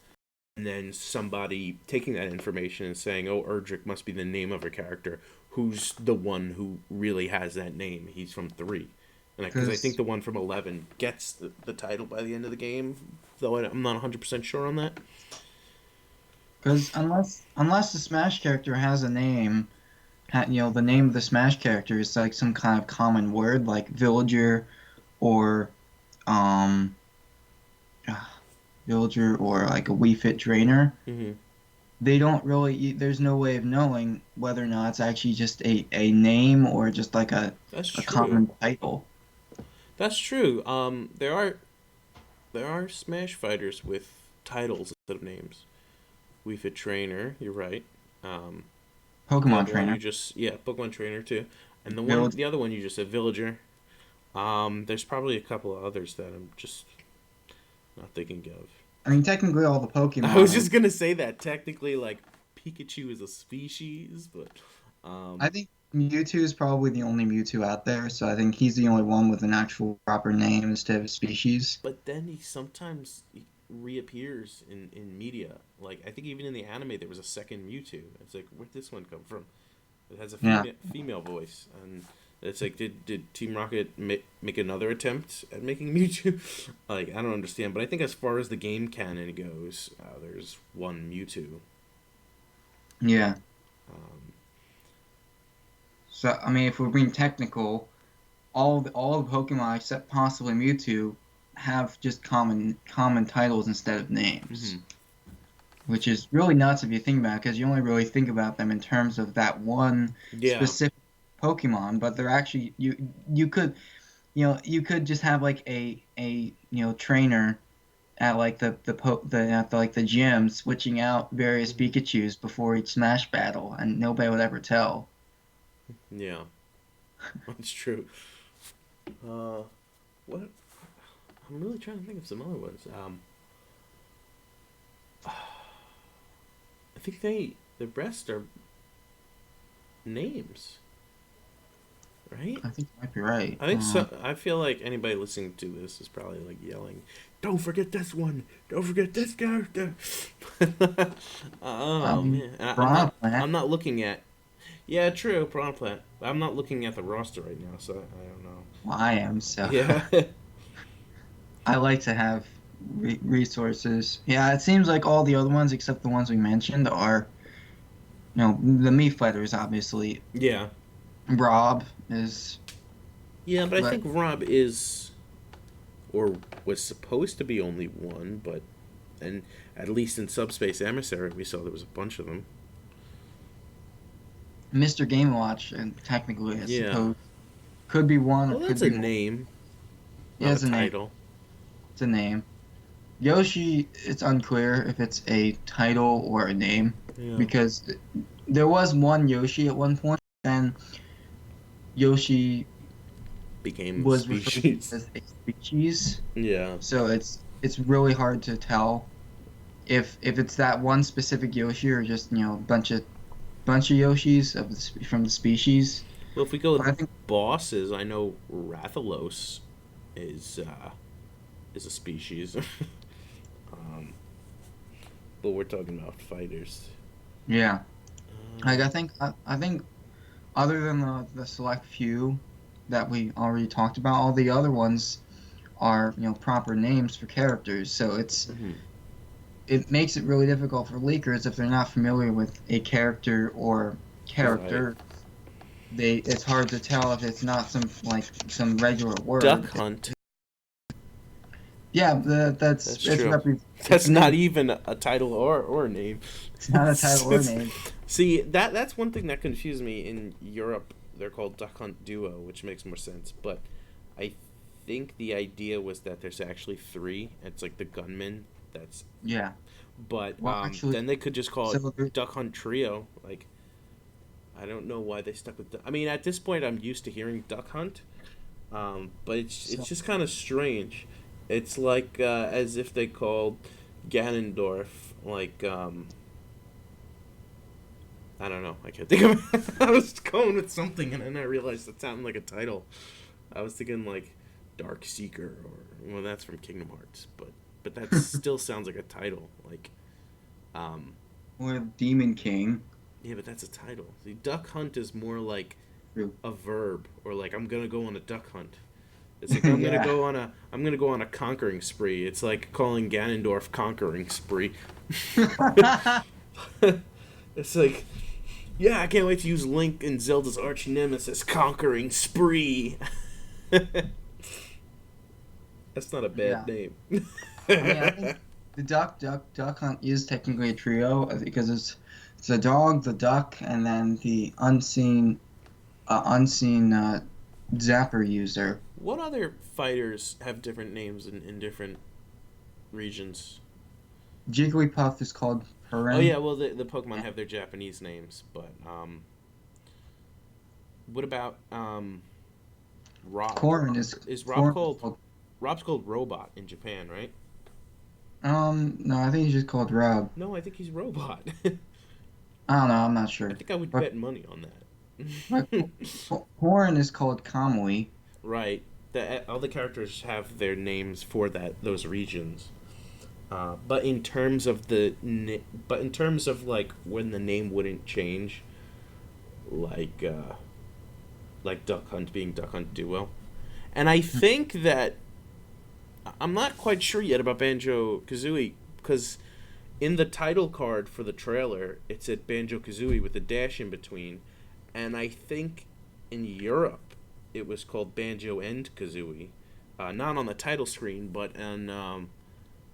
S1: and then somebody taking that information and saying, oh, Erdrick must be the name of a character. Who's the one who really has that name? He's from 3. And because I think
S2: Because
S1: the one from 11 gets the title by the end of the game, though I'm not 100% sure on that.
S2: unless the Smash character has a name, the name of the Smash character is like some kind of common word, like villager or um, villager or like a Wii Fit trainer.
S1: Mm-hmm.
S2: They don't really. There's no way of knowing whether or not it's actually just a name or just like
S1: That's
S2: a
S1: true.
S2: common title.
S1: That's true. There are Smash fighters with titles instead of names. Wii Fit Trainer, you're right. Um, the
S2: Pokemon
S1: other one you
S2: trainer,
S1: just Pokemon Trainer too, and
S2: village.
S1: the other one you just said Villager. There's probably a couple of others that I'm just not thinking of.
S2: I mean, technically, all the
S1: I was
S2: Pokemon are.
S1: just gonna say that technically, like Pikachu is a species, but
S2: I think Mewtwo is probably the only Mewtwo out there, so I think he's the only one with an actual proper name instead of species.
S1: but then he sometimes reappears in media. Like I think even in the anime there was a second Mewtwo. It's like where'd this one come from? It has a
S2: Yeah.
S1: female voice, and it's like did Team Rocket make another attempt at making Mewtwo? Like I don't understand, but I think as far as the game canon goes, there's one Mewtwo.
S2: Yeah.
S1: Um,
S2: So I mean, if we're being technical, all the Pokemon except possibly Mewtwo have just common titles instead of names,
S1: mhm.
S2: which is really nuts if you think about it, because you only really think about them in terms of that one
S1: Yeah.
S2: specific Pokemon, but they're actually you could you could just have like a trainer at like the gym switching out various
S1: Hmm.
S2: Pikachu's before each Smash battle, and nobody would ever tell.
S1: Yeah, that's true. Uh, what? I'm really trying to think of some other ones. I think the rest are names, right?
S2: I think you might be right.
S1: I think so. I feel like anybody listening to this is probably like yelling, "Don't forget this one! Don't forget this character!"
S2: I
S1: Oh
S2: mean,
S1: man,
S2: Piranha Plant.
S1: I'm not looking at. Yeah, true, Prawn Plant. I'm not looking at the roster right now, so I don't know.
S2: Well, I am, so
S1: Yeah.
S2: I like to have resources. Yeah, it seems like all the other ones except the ones we mentioned are, the Mii fighters, obviously.
S1: Yeah.
S2: Rob is,
S1: Yeah, but I
S2: but
S1: think Rob is or was supposed to be only one, but and at least in Subspace Emissary we saw there was a bunch of them.
S2: Mr. Game Watch, and technically, I
S1: Yeah.
S2: suppose, could be one or
S1: Well,
S2: could
S1: that's a
S2: be more.
S1: name,
S2: Yeah,
S1: not a
S2: it's a name.
S1: title.
S2: It's a name. Yoshi, it's unclear if it's a title or a name
S1: Yeah.
S2: because there was one Yoshi at one point, and Yoshi
S1: Became
S2: was referred to
S1: species.
S2: as a species.
S1: Yeah.
S2: So it's really hard to tell if it's that one specific Yoshi or just a bunch of Yoshis from the species.
S1: Well, if we go
S2: But I
S1: with
S2: think
S1: bosses, I know Rathalos is is a species. um, but we're talking about fighters.
S2: yeah, like
S1: Um,
S2: I think other than the select few that we already talked about, all the other ones are proper names for characters. So
S1: mhm.
S2: it makes it really difficult for leakers if they're not familiar with a character or
S1: Right.
S2: character. It's hard to tell if it's not some regular
S1: Duck
S2: word.
S1: Hunt.
S2: Yeah, that's
S1: That's true.
S2: it's
S1: That's not
S2: name.
S1: even a title or a name.
S2: It's not a title or name.
S1: See, that's one thing that confused me. In Europe, they're called Duck Hunt Duo, which makes more sense. But I think the idea was that there's actually three. It's like the gunman. That's
S2: Yeah.
S1: but
S2: Well, actually,
S1: then they could just call it
S2: so there,
S1: Duck Hunt Trio. Like I don't know why they stuck with. I mean, at this point, I'm used to hearing Duck Hunt, but it's
S2: so
S1: just kind of strange. It's like as if they called Ganondorf like I don't know. I can't think of it. I was going with something, and then I realized it sounded like a title. I was thinking like Dark Seeker, or well, that's from Kingdom Hearts, but that still sounds like a title. Like,
S2: Or Demon King.
S1: yeah, but that's a title. The Duck Hunt is more like
S2: True.
S1: a verb, or like I'm gonna go on a duck hunt. It's like I'm
S2: Yeah.
S1: gonna go on a conquering spree. It's like calling Ganondorf conquering spree. It's like, yeah, I can't wait to use Link and Zelda's arch nemesis conquering spree. That's not a bad
S2: Yeah.
S1: name.
S2: I think the duck hunt is technically a trio because it's a dog, the duck, and then the unseen zapper user.
S1: What other fighters have different names in different regions?
S2: Jigglypuff is called
S1: Oh
S2: Purin.
S1: yeah, well the Pokemon have their Japanese names, but what about Rob?
S2: Corin is
S1: Is Rob
S2: Corin is
S1: called
S2: called
S1: Rob's called Robot in Japan, right?
S2: no, I think he's just called Rob.
S1: No, I think he's Robot.
S2: I don't know, I'm not
S1: I
S2: sure.
S1: think I would
S2: But
S1: bet money on
S2: but
S1: that.
S2: Corin is called Kamui.
S1: Right. All the characters have their names for those regions. But in terms of but in terms of like when the name wouldn't change, like Duck Hunt being Duck Hunt Duo, and I think that I'm not quite sure yet about Banjo Kazooie because in the title card for the trailer it said Banjo Kazooie with a dash in between, and I think in Europe it was called Banjo and Kazooie, not on the title screen, but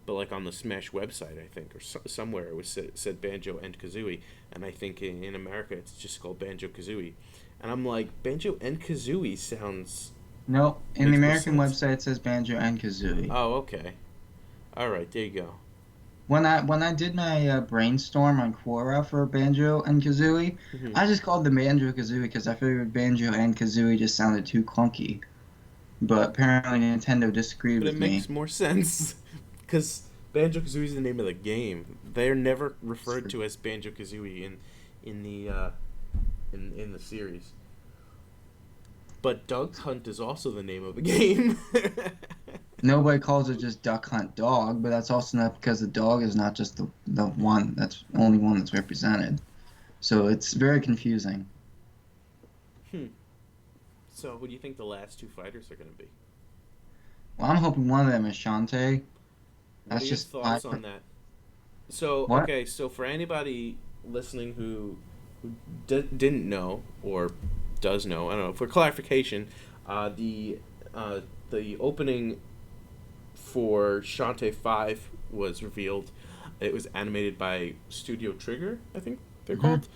S1: like on the Smash website, I think, or somewhere it was said Banjo and Kazooie, and I think in America it's just called Banjo Kazooie, and I'm like Banjo and Kazooie sounds
S2: No, in the
S1: makes more
S2: American
S1: sense.
S2: website it says Banjo and Kazooie.
S1: Oh, okay, all right, there you go.
S2: When I did my brainstorm on Quora for Banjo and Kazooie,
S1: Hmm.
S2: I just called them Banjo Kazooie because I figured Banjo and Kazooie just sounded too clunky. But apparently Nintendo disagreed
S1: But it
S2: with me.
S1: makes more sense because Banjo Kazooie is the name of the game. They're never referred to as Banjo Kazooie in the in the series. But Duck Hunt is also the name of the game.
S2: Nobody calls it just Duck Hunt Dog, but that's also not because the dog is not just the one that's only one that's represented. So it's very confusing.
S1: Hmm. So, who do you think the last two fighters are going to be?
S2: Well, I'm hoping one of them is Shantae.
S1: What are
S2: That's
S1: your
S2: just my
S1: thoughts on that? So,
S2: what?
S1: okay, so for anybody listening who didn't know or does know, I don't know, for clarification, uh, the the opening for Shantae 5 was revealed. It was animated by Studio Trigger, I think they're
S2: Hmm.
S1: called.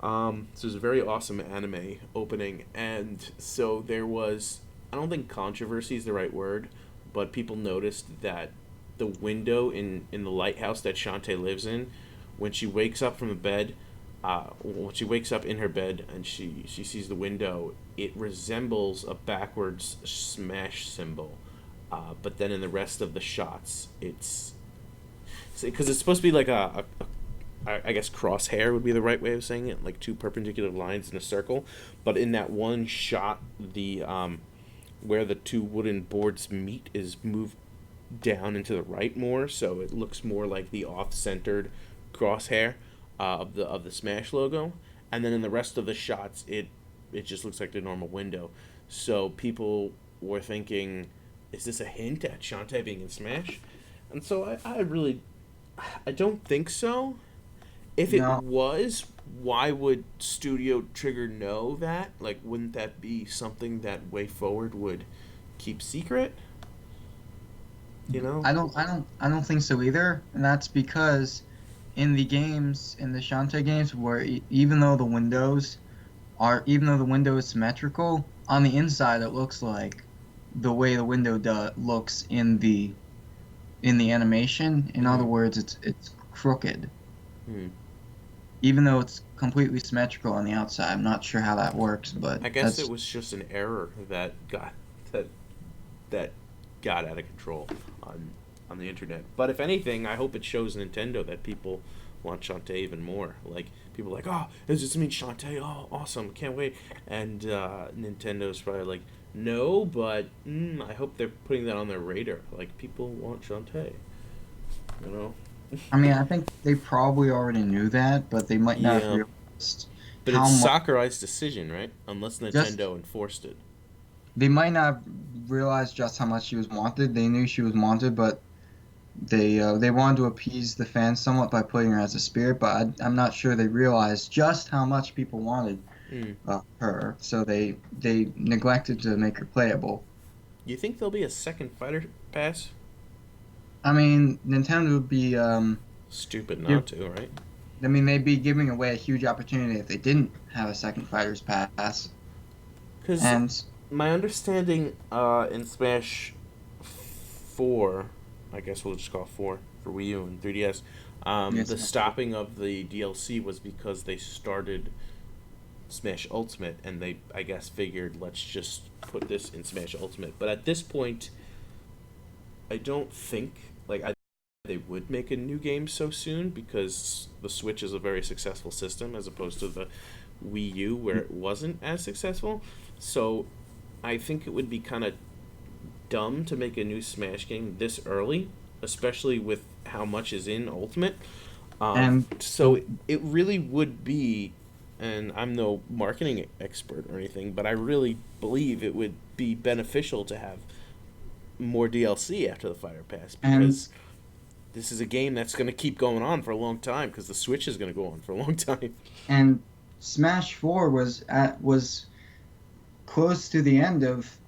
S1: So it was a very awesome anime opening, and so there was, I don't think controversy is the right word, but people noticed that the window in the lighthouse that Shantae lives in, when she wakes up from the bed, when she wakes up in her bed and she sees the window, it resembles a backwards smash symbol. But then in the rest of the shots, it's because it's supposed to be like I guess crosshair would be the right way of saying it, like two perpendicular lines in a circle. But in that one shot, the where the two wooden boards meet is moved down into the right more, so it looks more like the off-centered crosshair of the Smash logo. And then in the rest of the shots, it just looks like the normal window. So people were thinking, is this a hint at Shantae being in Smash? And so I don't think so. If it
S2: No,
S1: was, why would Studio Trigger know that? Like, wouldn't that be something that Way Forward would keep secret? You know?
S2: I don't think so either, and that's because in the games, in the Shantae games, where even though the window is symmetrical, on the inside it looks like the way the window looks in the animation. In other
S1: Mm-hmm.
S2: words, it's crooked,
S1: Hmm.
S2: even though it's completely symmetrical on the outside. I'm not sure how that works, but
S1: I guess it
S2: that's
S1: was just an error that that got out of control on the internet. But if anything, I hope it shows Nintendo that people want Shantae even more. Like, people are like, oh, does this mean Shantae? Oh, awesome, can't wait. And Nintendo's probably like, no, but I hope they're putting that on their radar. Like, people want Shantae, you know?
S2: I mean, I think they probably already knew that, but they might not have
S1: Yeah,
S2: realized
S1: but
S2: how
S1: it's
S2: much.
S1: Sakurai's decision, right? Unless
S2: Just
S1: Nintendo enforced it.
S2: they might not have realized just how much she was wanted. They knew she was wanted, but they wanted to appease the fans somewhat by putting her as a spirit. But I'm not sure they realized just how much people wanted
S1: Mm.
S2: her, so they neglected to make her playable.
S1: You think there'll be a second fighter pass?
S2: I mean, Nintendo would be
S1: Stupid
S2: give,
S1: not to, right?
S2: I mean they'd be giving away a huge opportunity if they didn't have a second Fighters Pass.
S1: Because
S2: And
S1: my understanding in Smash 4, I guess we'll just call it 4 for Wii U and 3DS,
S2: yes,
S1: the stopping of the DLC was because they started Smash Ultimate and they, I guess, figured let's just put this in Smash Ultimate. But at this point, I don't think, like, they would make a new game so soon because the Switch is a very successful system as opposed to the Wii U where it wasn't as successful. So I think it would be kind of dumb to make a new Smash game this early, especially with how much is in Ultimate.
S2: and
S1: So it really would be, and I'm no marketing expert or anything, but I really believe it would be beneficial to have more DLC after the Fighter Pass
S2: and
S1: because this is a game that's going to keep going on for a long time because the Switch is going to go on for a long time.
S2: and Smash 4 was close to the end of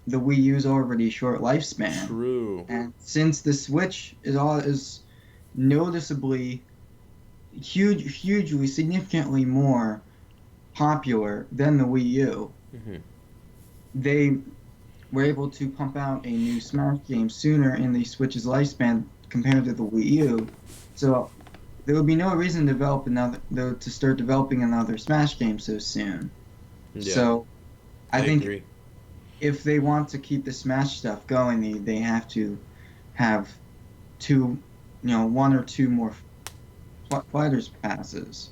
S2: the Wii U's already short lifespan.
S1: True.
S2: And since the Switch is noticeably hugely significantly more popular than the Wii U,
S1: Hmm.
S2: they were able to pump out a new Smash game sooner in the Switch's lifespan compared to the Wii U. So there would be no reason to develop another to start developing another Smash game so soon.
S1: Yeah,
S2: So
S1: I
S2: I think
S1: agree.
S2: if they want to keep the Smash stuff going, they have to have two, one or two more fighters passes.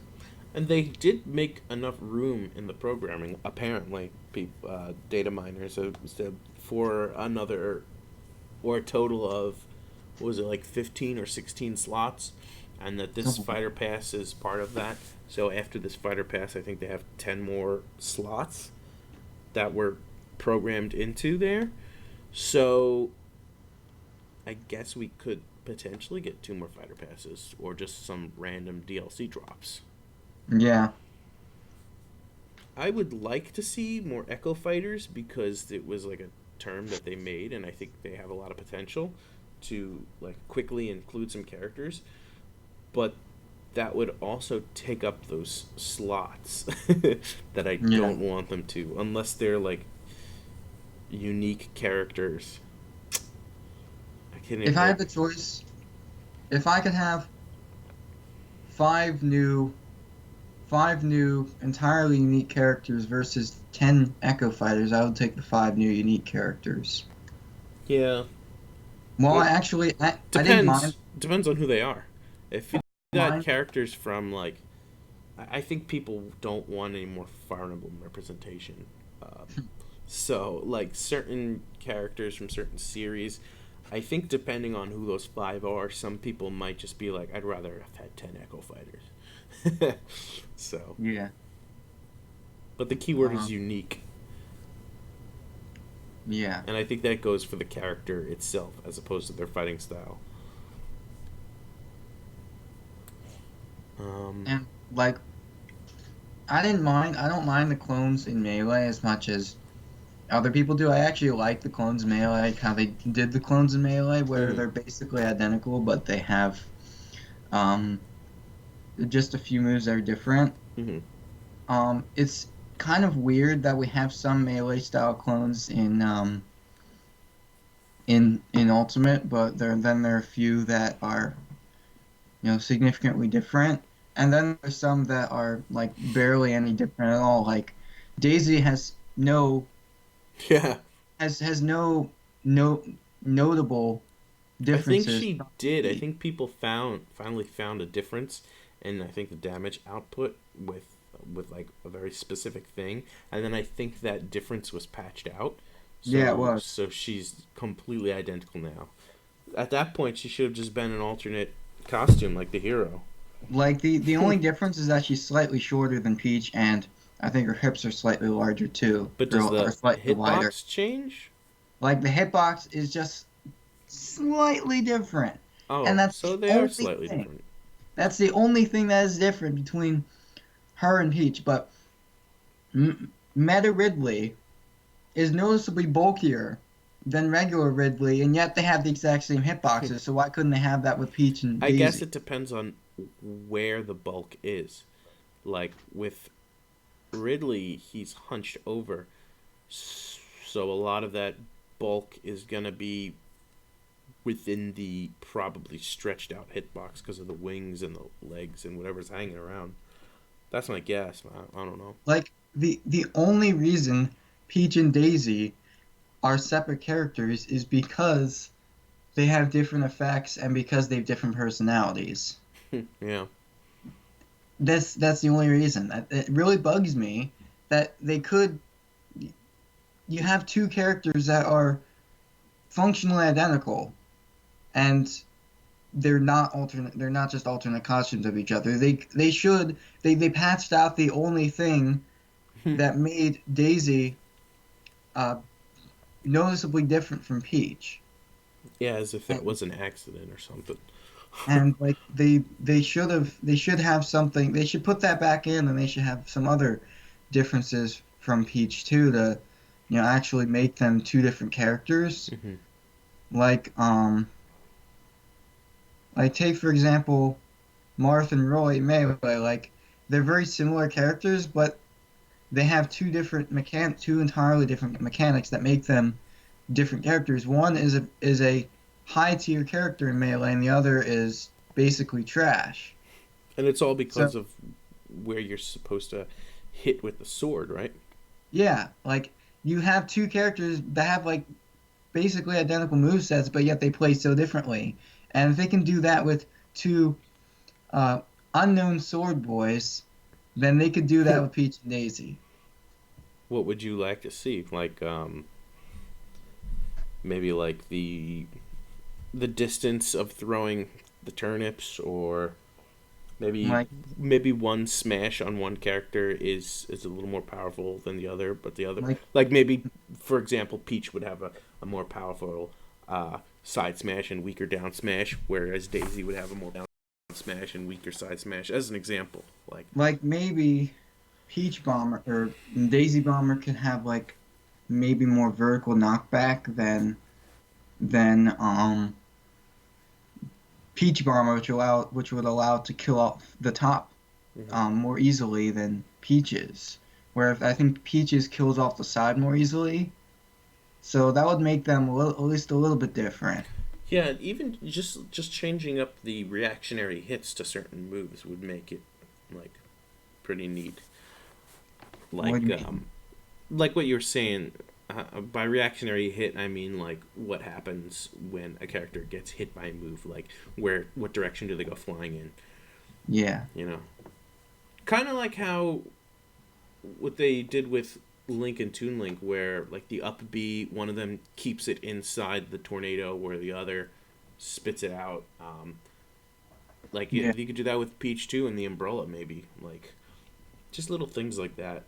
S1: And they did make enough room in the programming, apparently, data miners, for another, or a total of, what was it, like 15 or 16 slots? And that this
S2: So,
S1: fighter pass is part of that. So after this fighter pass, I think they have 10 more slots that were programmed into there. So I guess we could potentially get two more fighter passes or just some random DLC drops.
S2: yeah,
S1: I would like to see more Echo Fighters because it was like a term that they made, and I think they have a lot of potential to like quickly include some characters. But that would also take up those slots that I
S2: yeah.
S1: don't want them to, unless they're like unique characters. I can't
S2: If
S1: even
S2: I
S1: like.
S2: had the choice, if I could have five new, five new entirely unique characters versus 10 Echo Fighters, I would take the five new unique characters.
S1: Yeah,
S2: Well,
S1: well,
S2: actually, I didn't mind
S1: depends on who they are. If you got
S2: mine.
S1: characters from like, I think people don't want any more Fire Emblem representation. So like certain characters from certain series, I think depending on who those five are, some people might just be like, I'd rather have had 10 Echo Fighters. So,
S2: Yeah.
S1: but the keyword is
S2: Uh,
S1: unique,
S2: yeah.
S1: and I think that goes for the character itself as opposed to their fighting style. Um,
S2: And like I don't mind the clones in Melee as much as other people do. I actually like the clones in Melee, like how they did the clones in Melee, where
S1: mm,
S2: they're basically identical, but they have um just a few moves that are different.
S1: mm-hmm.
S2: It's kind of weird that we have some Melee style clones in Ultimate, but there are a few that are significantly different. And then there's some that are like barely any different at all. Like Daisy
S1: Yeah,
S2: has no notable
S1: I think
S2: differences
S1: she
S2: from
S1: did. I
S2: the
S1: think people finally found a difference, and I think the damage output with like a very specific thing, and then I think that difference was patched out.
S2: Yeah, it was.
S1: So she's completely identical now. At that point, she should have just been an alternate costume like the hero.
S2: Like the only difference is that she's slightly shorter than Peach, and I think her hips are slightly larger too,
S1: But does
S2: or
S1: the
S2: slightly wider.
S1: hitbox change?
S2: Like the hitbox is just slightly different, and
S1: Oh,
S2: that's the
S1: so they are
S2: only
S1: slightly
S2: thing.
S1: different.
S2: That's the only thing that is different between her and Peach. But Meta Ridley is noticeably bulkier than regular Ridley, and yet they have the exact same hitboxes. So why couldn't they have that with Peach and
S1: I guess
S2: Daisy?
S1: it depends on where the bulk is. Like with Ridley, he's hunched over, so a lot of that bulk is gonna be within the probably stretched out hitbox because of the wings and the legs and whatever's hanging around. That's my guess. I don't know.
S2: Like the only reason Peach and Daisy are separate characters is because they have different effects and because they have different personalities.
S1: Yeah.
S2: That's the only reason. That it really bugs me that they could you have two characters that are functionally identical and they're not just alternate costumes of each other. They patched out the only thing that made Daisy uh, noticeably different from Peach.
S1: Yeah, as if that
S2: And,
S1: was an accident or something.
S2: and like they should have something, they should put that back in, and they should have some other differences from Peach too to actually make them two different characters.
S1: Hmm.
S2: Like like take for example Marth and Roy Melee. Like they're very similar characters, but they have two entirely different mechanics that make them different characters. One is a high tier character in Melee, and the other is basically trash.
S1: And it's all
S2: So
S1: because of where you're supposed to hit with the sword, right?
S2: yeah, like you have two characters that have like basically identical movesets, but yet they play so differently. And if they can do that with two uh, unknown sword boys, then they could do that with Peach and Daisy.
S1: What would you like to see? Like, maybe like the distance of throwing the turnips, or maybe
S2: Like
S1: maybe one smash on one character is a little more powerful than the other, but the other,
S2: like
S1: like maybe for example, Peach would have a more powerful side smash and weaker down smash, whereas Daisy would have a more down smash and weaker side smash. As an example, like
S2: like maybe Peach Bomber or Daisy Bomber can have like maybe more vertical knockback than Peach Bomber, which would allow it to kill off the top
S1: mhm.
S2: more easily than Peach's. Where I think Peach's kills off the side more easily, so that would make them at least a little bit different.
S1: Yeah, even just changing up the reactionary hits to certain moves would make it like pretty neat.
S2: What do
S1: Like
S2: you mean?
S1: like what you were saying. By reactionary hit, I mean like what happens when a character gets hit by a move. Like what direction do they go flying in?
S2: Yeah,
S1: You know, kind of like how what they did with Link and Toon Link, where like the up B, one of them keeps it inside the tornado, where the other spits it out. Like
S2: yeah.
S1: you could do that with Peach too, and the umbrella maybe. Like just little things like that.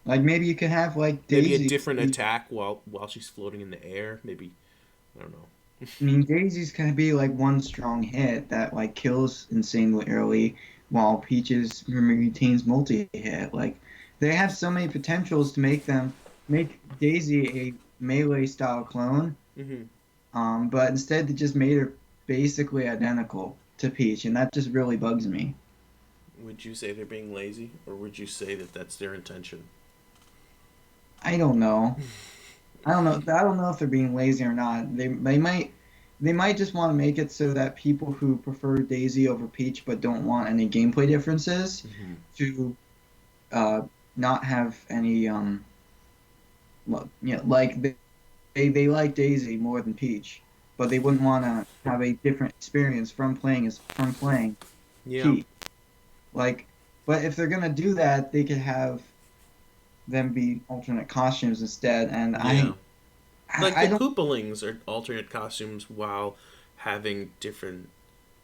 S2: Like maybe you could have like
S1: Maybe a
S2: Daisy.
S1: different attack while she's floating in the air. Maybe I don't know.
S2: I mean, Daisy's gonna be like one strong hit that like kills insanely early, while Peaches retains multi-hit. Like they have so many potentials to make Daisy a melee style clone.
S1: Hmm.
S2: But instead they just made her basically identical to Peach, and that just really bugs me.
S1: Would you say they're being lazy, or would you say that that's their intention?
S2: I don't know. I don't know. I don't know if they're being lazy or not. They might just want to make it so that people who prefer Daisy over Peach but don't want any gameplay differences
S1: Hmm.
S2: to uh not have any like they like Daisy more than Peach, but they wouldn't want to have a different experience from playing
S1: Yeah.
S2: Peach. Like, but if they're gonna do that, they could have them be alternate costumes instead. And
S1: Yeah. Like
S2: I
S1: the
S2: don't.
S1: Koopalings are alternate costumes while having different.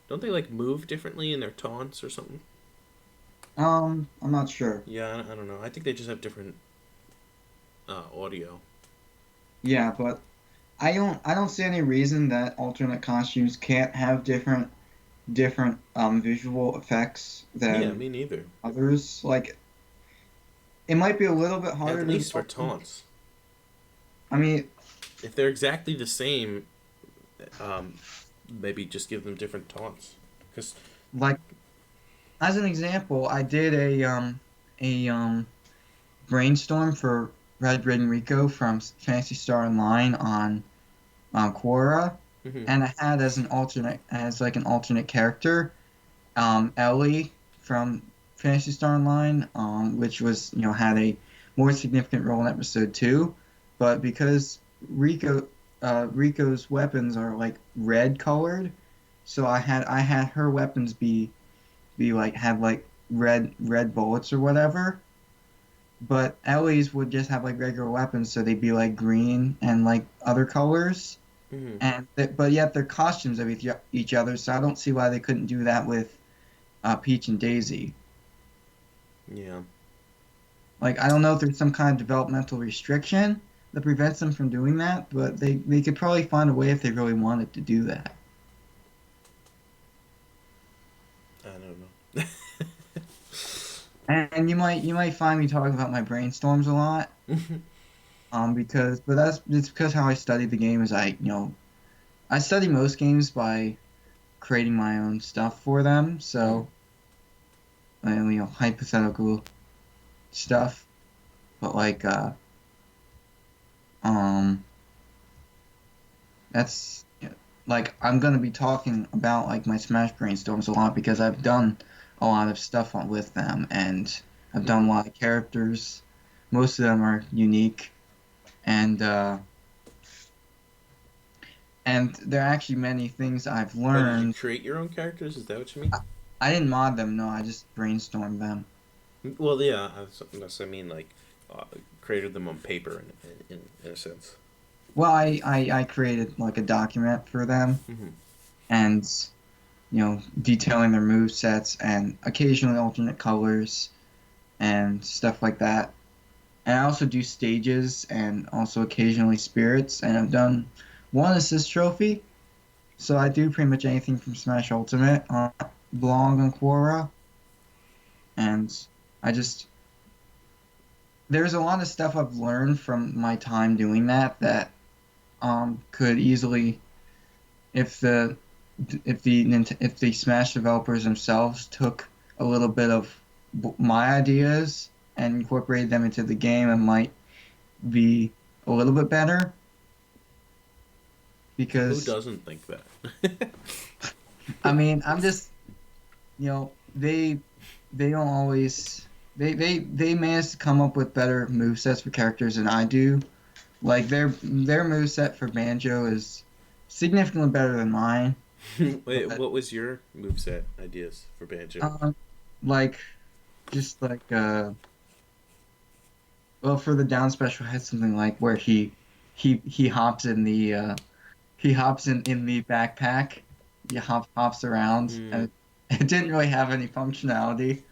S1: Don't they like move differently in their taunts or something?
S2: I'm not sure.
S1: Yeah, I don't know. I think they just have different audio.
S2: Yeah, but I don't see any reason that alternate costumes can't have different visual effects
S1: Yeah,
S2: than
S1: me neither.
S2: others. Like it might be a little bit
S1: At
S2: harder to
S1: least for
S2: develop them.
S1: taunts.
S2: I mean,
S1: If they're exactly the same, um, maybe just give them different taunts. Because
S2: like as an example, I did a brainstorm for Red Rico from Fantasy Star Online on Quora,
S1: mm-hmm,
S2: and I had as an alternate as like an alternate character, Ellie from Phantasy Star Online, which was had a more significant role in episode two, but because Rico's weapons are like red colored, so I had her weapons be like have like red bullets or whatever. But Ellie's would just have like regular weapons, so they'd be like green and like other colors.
S1: mm-hmm.
S2: But yet they're costumes of each other, so I don't see why they couldn't do that with Peach and Daisy.
S1: Yeah.
S2: Like I don't know if there's some kind of developmental restriction that prevents them from doing that, but they could probably find a way if they really wanted to do that.
S1: I don't know.
S2: And you might find me talking about my brainstorms a lot, because but that's it's because how I study the game is I study most games by creating my own stuff for them.
S1: mm.
S2: So, hypothetical stuff, but um, that's like I'm gonna be talking about like my Smash brainstorms a lot because I've done a lot of stuff with them, and I've done
S1: Mm-hmm.
S2: a lot of characters. Most of them are unique, and uh, and there are actually many things I've
S1: Oh, did you
S2: learned.
S1: create your own characters? Is that what you mean?
S2: I didn't mod them, no, I just brainstormed them.
S1: Well, yeah. I mean, like, uh, created them on paper in a sense.
S2: Well, I created like a document for them
S1: Mm-hmm.
S2: and detailing their move sets and occasionally alternate colors and stuff like that. And I also do stages and also occasionally spirits, and I've done one assist trophy. So I do pretty much anything from Smash Ultimate on Blog on Quora, and I just there's a lot of stuff I've learned from my time doing that could easily if if the Smash developers themselves took a little bit of my ideas and incorporated them into the game, it might be a little bit better
S1: Who
S2: because
S1: doesn't think that?
S2: I mean I'm just they don't always they manage to come up with better move sets for characters than I do. Like their move set for Banjo is significantly better than mine,
S1: Wait,
S2: but
S1: what was your moveset ideas for Banjo?
S2: um like just well, for the down special, I had something like where he hops in the he hops in the backpack. He hops around,
S1: Hmm.
S2: and it didn't really have any functionality.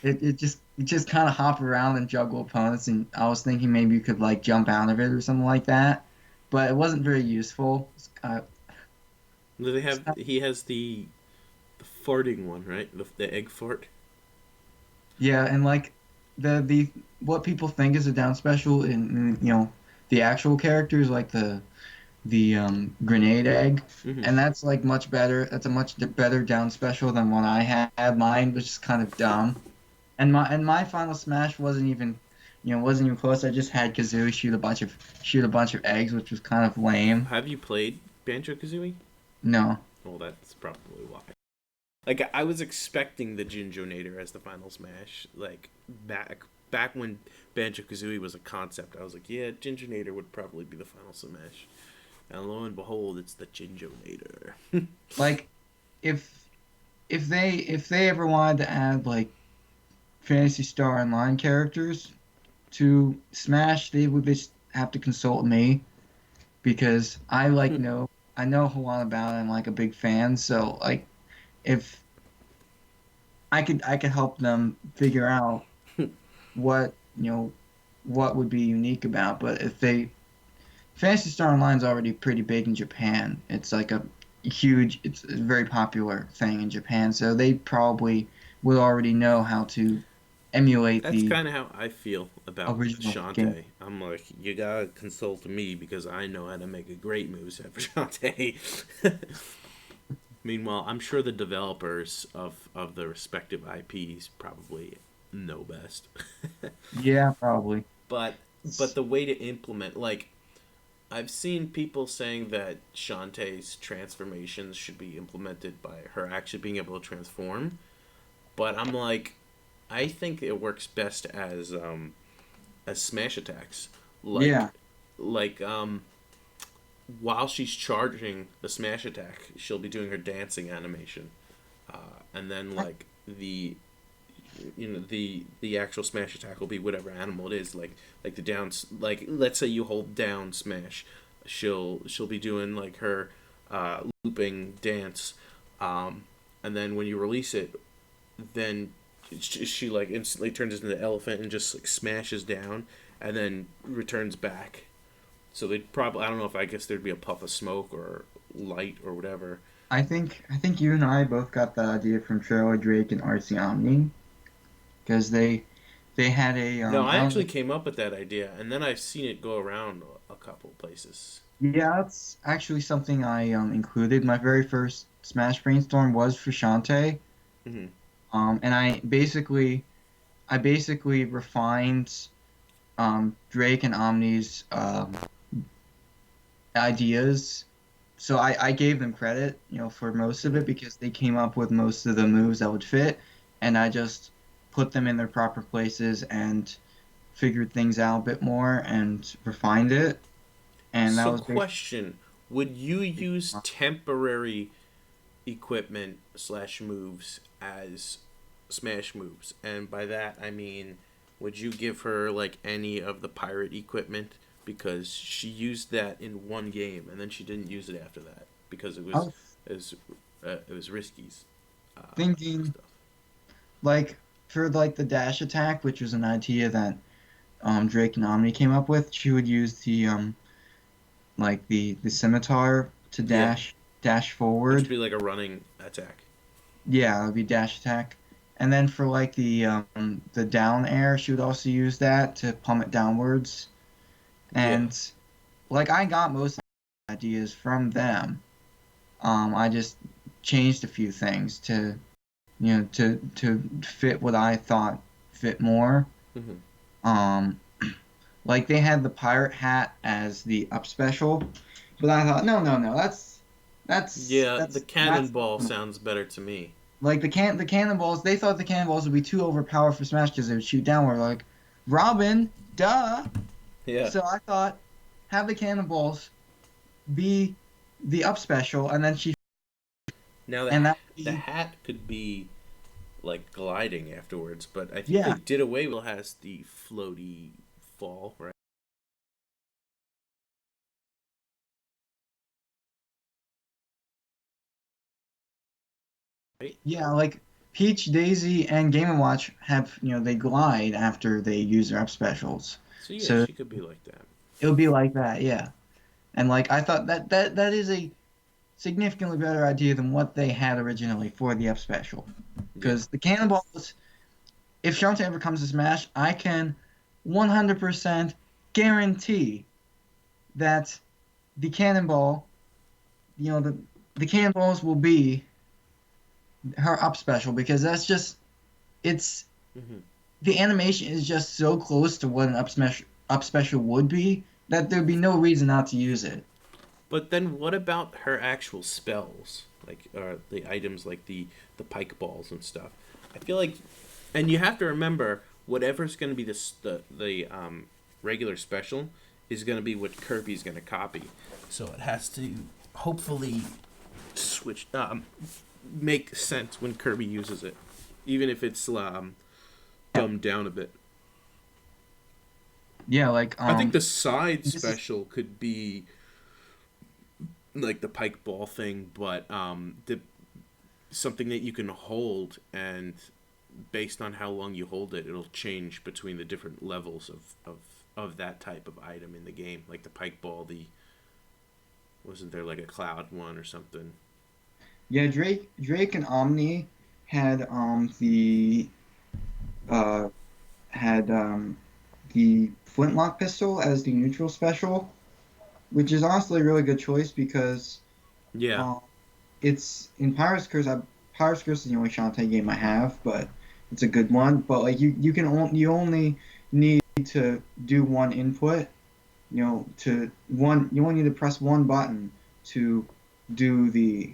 S2: It just kind of hop around and juggle opponents, and I was thinking maybe you could like jump out of it or something like that, but it wasn't very useful.
S1: Do they
S2: It's
S1: have?
S2: kind
S1: He has the farting one, right? The egg fart.
S2: yeah, and like the what people think is a down special in the actual characters like the grenade egg,
S1: Mm-hmm.
S2: and that's like much better. That's a much better down special than what I had. Mine was just kind of dumb, and my final smash wasn't even, wasn't even close. I just had Kazooie shoot a bunch of eggs, which was kind of lame.
S1: Have you played Banjo Kazooie?
S2: No,
S1: Well, that's probably why. Like I was expecting the Jinjonator as the final smash. Like back when Banjo Kazooie was a concept, I was like, yeah, Jinjonator would probably be the final smash. And lo and behold, it's the Jinjonator.
S2: like if if they ever wanted to add like Fantasy Star Online characters to Smash, they would just have to consult me because I know a lot about it. I'm like a big fan, so like if I could help them figure out what what would be unique about. But if they Fantasy Star Online is already pretty big in Japan. It's like it's a very popular thing in Japan, so they probably would already know how to emulate
S1: That's
S2: the
S1: kind of how I feel about
S2: original game.
S1: Shantae. I'm like, you gotta consult me because I know how to make a great moveset for Shantae. Meanwhile, I'm sure the developers of the respective IPs probably know best.
S2: Yeah, probably.
S1: but but the way to implement, like, I've seen people saying that Shantae's transformations should be implemented by her actually being able to transform, but I'm like, I think it works best as smash attacks. Like
S2: Yeah,
S1: like while she's charging the smash attack, she'll be doing her dancing animation, and then
S2: I,
S1: like the actual smash attack will be whatever animal it is. Like the down, like let's say you hold down smash, she'll be doing like her looping dance, and then when you release it, then she like instantly turns into the elephant and just like smashes down and then returns back. So they'd probably, I don't know, if I guess there'd be a puff of smoke or light or whatever.
S2: I think you and I both got that idea from Trailer Drake and RC Omni because they had a
S1: No, I
S2: I don't
S1: actually
S2: know.
S1: came up with that idea, and then I've seen it go around a couple places.
S2: Yeah, that's actually something I included. My very first Smash brainstorm was for Shantae.
S1: Hmm.
S2: And I basically refined Drake and Omni's ideas. So I gave them credit, for most of
S1: Hmm.
S2: it because they came up with most of the moves that would fit, and I just put them in their proper places and figured things out a bit more and refined it. And that
S1: So,
S2: was
S1: question: would you use temporary equipment slash moves as smash moves? And by that, I mean, would you give her like any of the pirate equipment because she used that in one game and then she didn't use it after that because
S2: I was
S1: it was it was risky
S2: thinking
S1: stuff.
S2: like for like the dash attack, which was an idea that Drake and Omni came up with. She would use the scimitar to
S1: Yeah,
S2: dash
S1: which would
S2: forward.
S1: be like a running attack.
S2: Yeah, it would be dash attack. And then for like the down air, she would also use that to plummet downwards.
S1: Yeah.
S2: And like I got most of the ideas from them. I just changed a few things to to fit what I thought fit more.
S1: Hmm.
S2: Um, like they had the pirate hat as the up special, but I thought no, no, no,
S1: Yeah, the
S2: that's
S1: cannonball sounds better to me.
S2: like the cannonballs. They thought the cannonballs would be too overpowered for Smash because they would shoot downward. Like Robin, duh.
S1: Yeah.
S2: So I thought have the cannonballs be the up special, and then she
S1: Now
S2: and that would
S1: the
S2: be
S1: hat could be like gliding afterwards, but I think they
S2: yeah,
S1: did away with has the floaty fall, right? Right?
S2: yeah. Like Peach, Daisy, and Game and Watch have they glide after they use their up specials.
S1: So yeah,
S2: So
S1: she could be like that.
S2: it would be like that, yeah. And like I thought that is a significantly better idea than what they had originally for the up special.
S1: Yeah.
S2: Because the cannonballs, if Shantae ever comes to Smash, I can 100% guarantee that the cannonball, the cannonballs will be her up special because it's
S1: Hmm.
S2: the animation is just so close to what an up special would be that there'd be no reason not to use it.
S1: But then what about her actual spells? Like the items like the pike balls and stuff. I feel like, and you have to remember whatever's going to be the regular special is going to be what Kirby's going to copy. So it has to hopefully switch. make sense when Kirby uses it, even if it's dumbed down a bit.
S2: Yeah, like
S1: I think the side
S2: this is
S1: special could be like the pike ball thing, but the something that you can hold, and based on how long you hold it, it'll change between the different levels of that type of item in the game. Like the pike ball, the wasn't there like a cloud one or something?
S2: yeah, Drake and Omni had uh had the flintlock pistol as the neutral special, which is honestly a really good choice because
S1: Yeah.
S2: um it's in Pirates Curse. Pirates Curse is the only Shantae game I have, but it's a good one. But like you only need to do one input. You only need to press one button to do the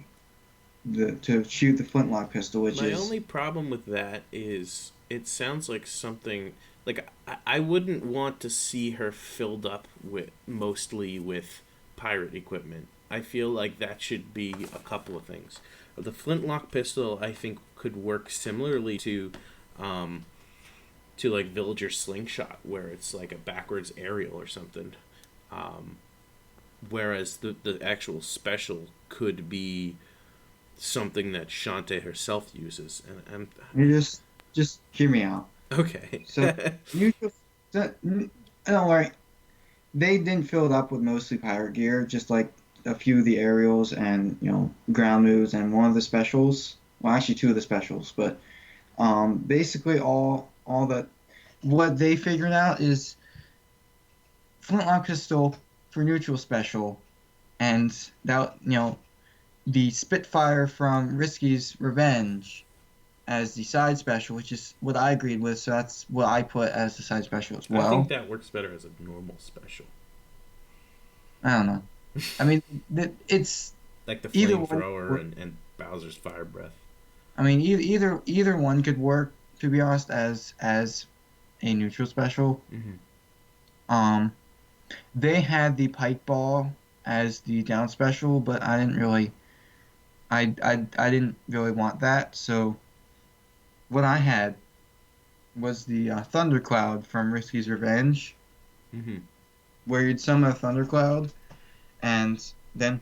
S2: to shoot the flintlock pistol, which
S1: My
S2: is
S1: only problem with that is it sounds like something like I wouldn't want to see her filled up with mostly with pirate equipment. I feel like that should be a couple of things. The flintlock pistol I think could work similarly um, to like villager slingshot, where it's like a backwards aerial or something. Um, Whereas the actual special could be something that Shantae herself uses, and
S2: you just hear me out.
S1: okay.
S2: So neutral, don't worry, they didn't fill it up with mostly pirate gear, just like a few of the aerials and ground moves and one of the specials. Well, actually two of the specials, but basically all that what they figured out is flintlock pistol for neutral special, and that the Spitfire from Risky's Revenge as the side special, which is what I agreed with. So that's what I put as the side special as
S1: I think
S2: well.
S1: that works better as a normal special,
S2: I don't know. I mean, it's
S1: like the
S2: either one.
S1: flamethrower and Bowser's fire breath.
S2: I mean, either one could work. To be honest, as a neutral special.
S1: Mm-hmm.
S2: Um, they had the pike ball as the down special, but I didn't really. I didn't really want that. So what I had was the Thundercloud from Risky's Revenge,
S1: Mm-hmm.
S2: where you'd summon a Thundercloud, and then,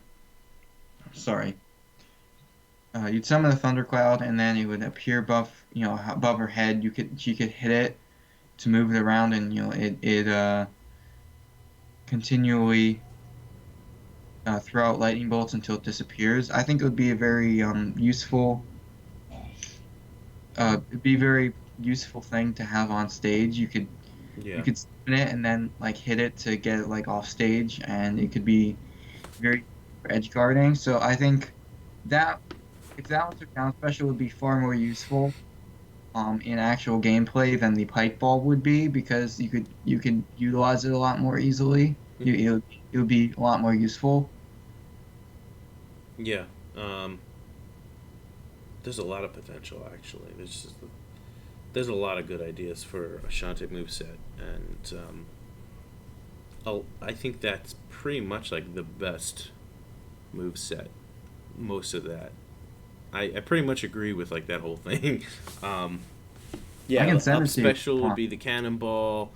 S2: sorry, you'd summon a Thundercloud, and then it would appear above her head. She could hit it to move it around, and it continually throw out lightning bolts until it disappears. I think it would be a very useful it'd be a very useful thing to have on stage.
S1: Yeah.
S2: You could spin it and then like hit it to get it like off stage, and it could be very for edge guarding. So I think that if that was a down special, would be far more useful in actual gameplay than the pike ball would be because you could utilize it a lot more easily.
S1: Mm-hmm.
S2: It would be a lot more useful.
S1: Yeah. Um, there's a lot of potential actually. There's a lot of good ideas for a Shantae moveset, and I think that's pretty much like the best moveset. Most of that, I pretty much agree with like that whole thing. um,
S2: I
S1: yeah,
S2: can
S1: the
S2: send
S1: up
S2: it to you.
S1: special would be the cannonball,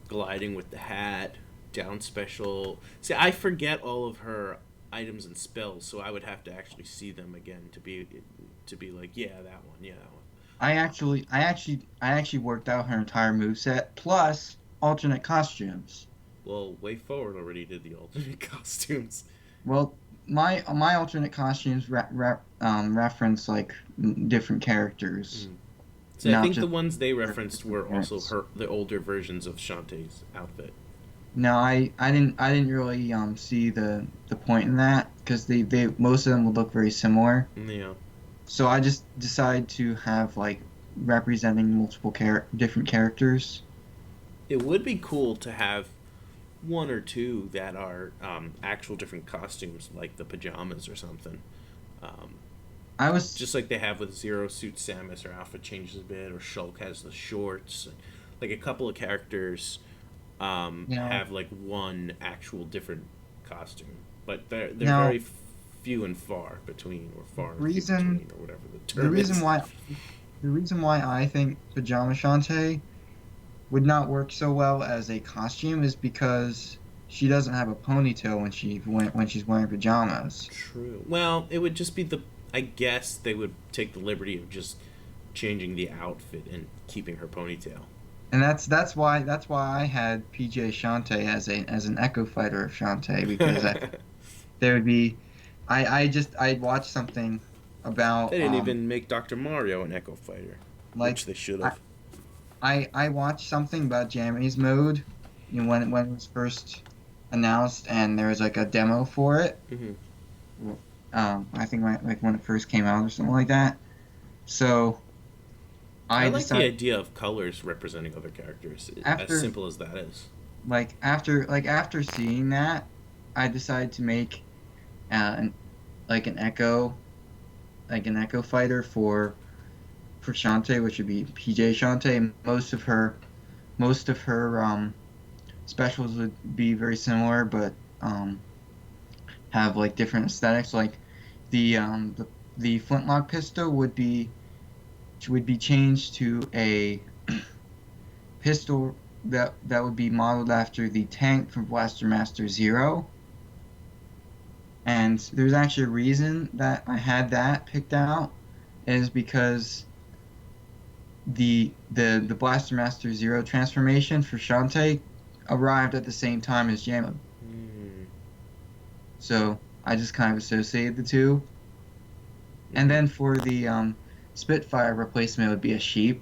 S1: gliding with the hat, down special. See, I forget all of her items and spells, so I would have to actually see them again to be like, yeah, that one, yeah, that one.
S2: I actually worked out her entire moveset plus alternate costumes.
S1: Well, Way Forward already did the alternate costumes.
S2: Well, my alternate costumes reference like different characters,
S1: Mm. See, I
S2: not
S1: think the
S2: just
S1: ones they
S2: their
S1: referenced were also
S2: appearance.
S1: the older versions of Shantae's outfit.
S2: No, I didn't really see the point in that because they most of them would look very similar.
S1: Yeah,
S2: So I just decided to have like representing multiple different characters.
S1: it would be cool to have one or two that are actual different costumes, like the pajamas or something. Um,
S2: I was
S1: just like they have with Zero Suit Samus, her outfit changes a bit, or Shulk has the shorts. Like a couple of characters
S2: you know
S1: have like one actual different costume, but they're
S2: now
S1: very few and far between, or far and few
S2: Reason
S1: between, or whatever the
S2: the
S1: term
S2: reason
S1: is.
S2: why the reason why I think pajama Shantae would not work so well as a costume is because she doesn't have a ponytail when she's wearing pajamas.
S1: True. Well, it would just be the. I guess they would take the liberty of just changing the outfit and keeping her ponytail.
S2: And that's why I had PJ Shantae as an Echo Fighter of Shantae because there would be I watched something
S1: They
S2: about
S1: didn't even make Dr. Mario an Echo Fighter, which
S2: like
S1: they should
S2: I,
S1: have.
S2: I watched something about Jamie's mode, when it was first announced and there was like a demo for it.
S1: Hmm.
S2: I think like when it first came out or something like that. So
S1: I
S2: I
S1: like the
S2: decided
S1: idea of colors representing other characters, as
S2: after
S1: simple as that is.
S2: after seeing that, I decided to make an like an echo fighter for Shantae, which would be PJ Shantae. Most of her specials would be very similar, but have like different aesthetics. Like the flintlock pistol would be changed to a pistol that would be modeled after the tank from Blaster Master Zero. And there's actually a reason that I had that picked out is because the Blaster Master Zero transformation for Shantae arrived at the same time as Jamma.
S1: Mm.
S2: So I just kind of associated the two. And
S1: Hmm.
S2: then for the Spitfire replacement would be a sheep.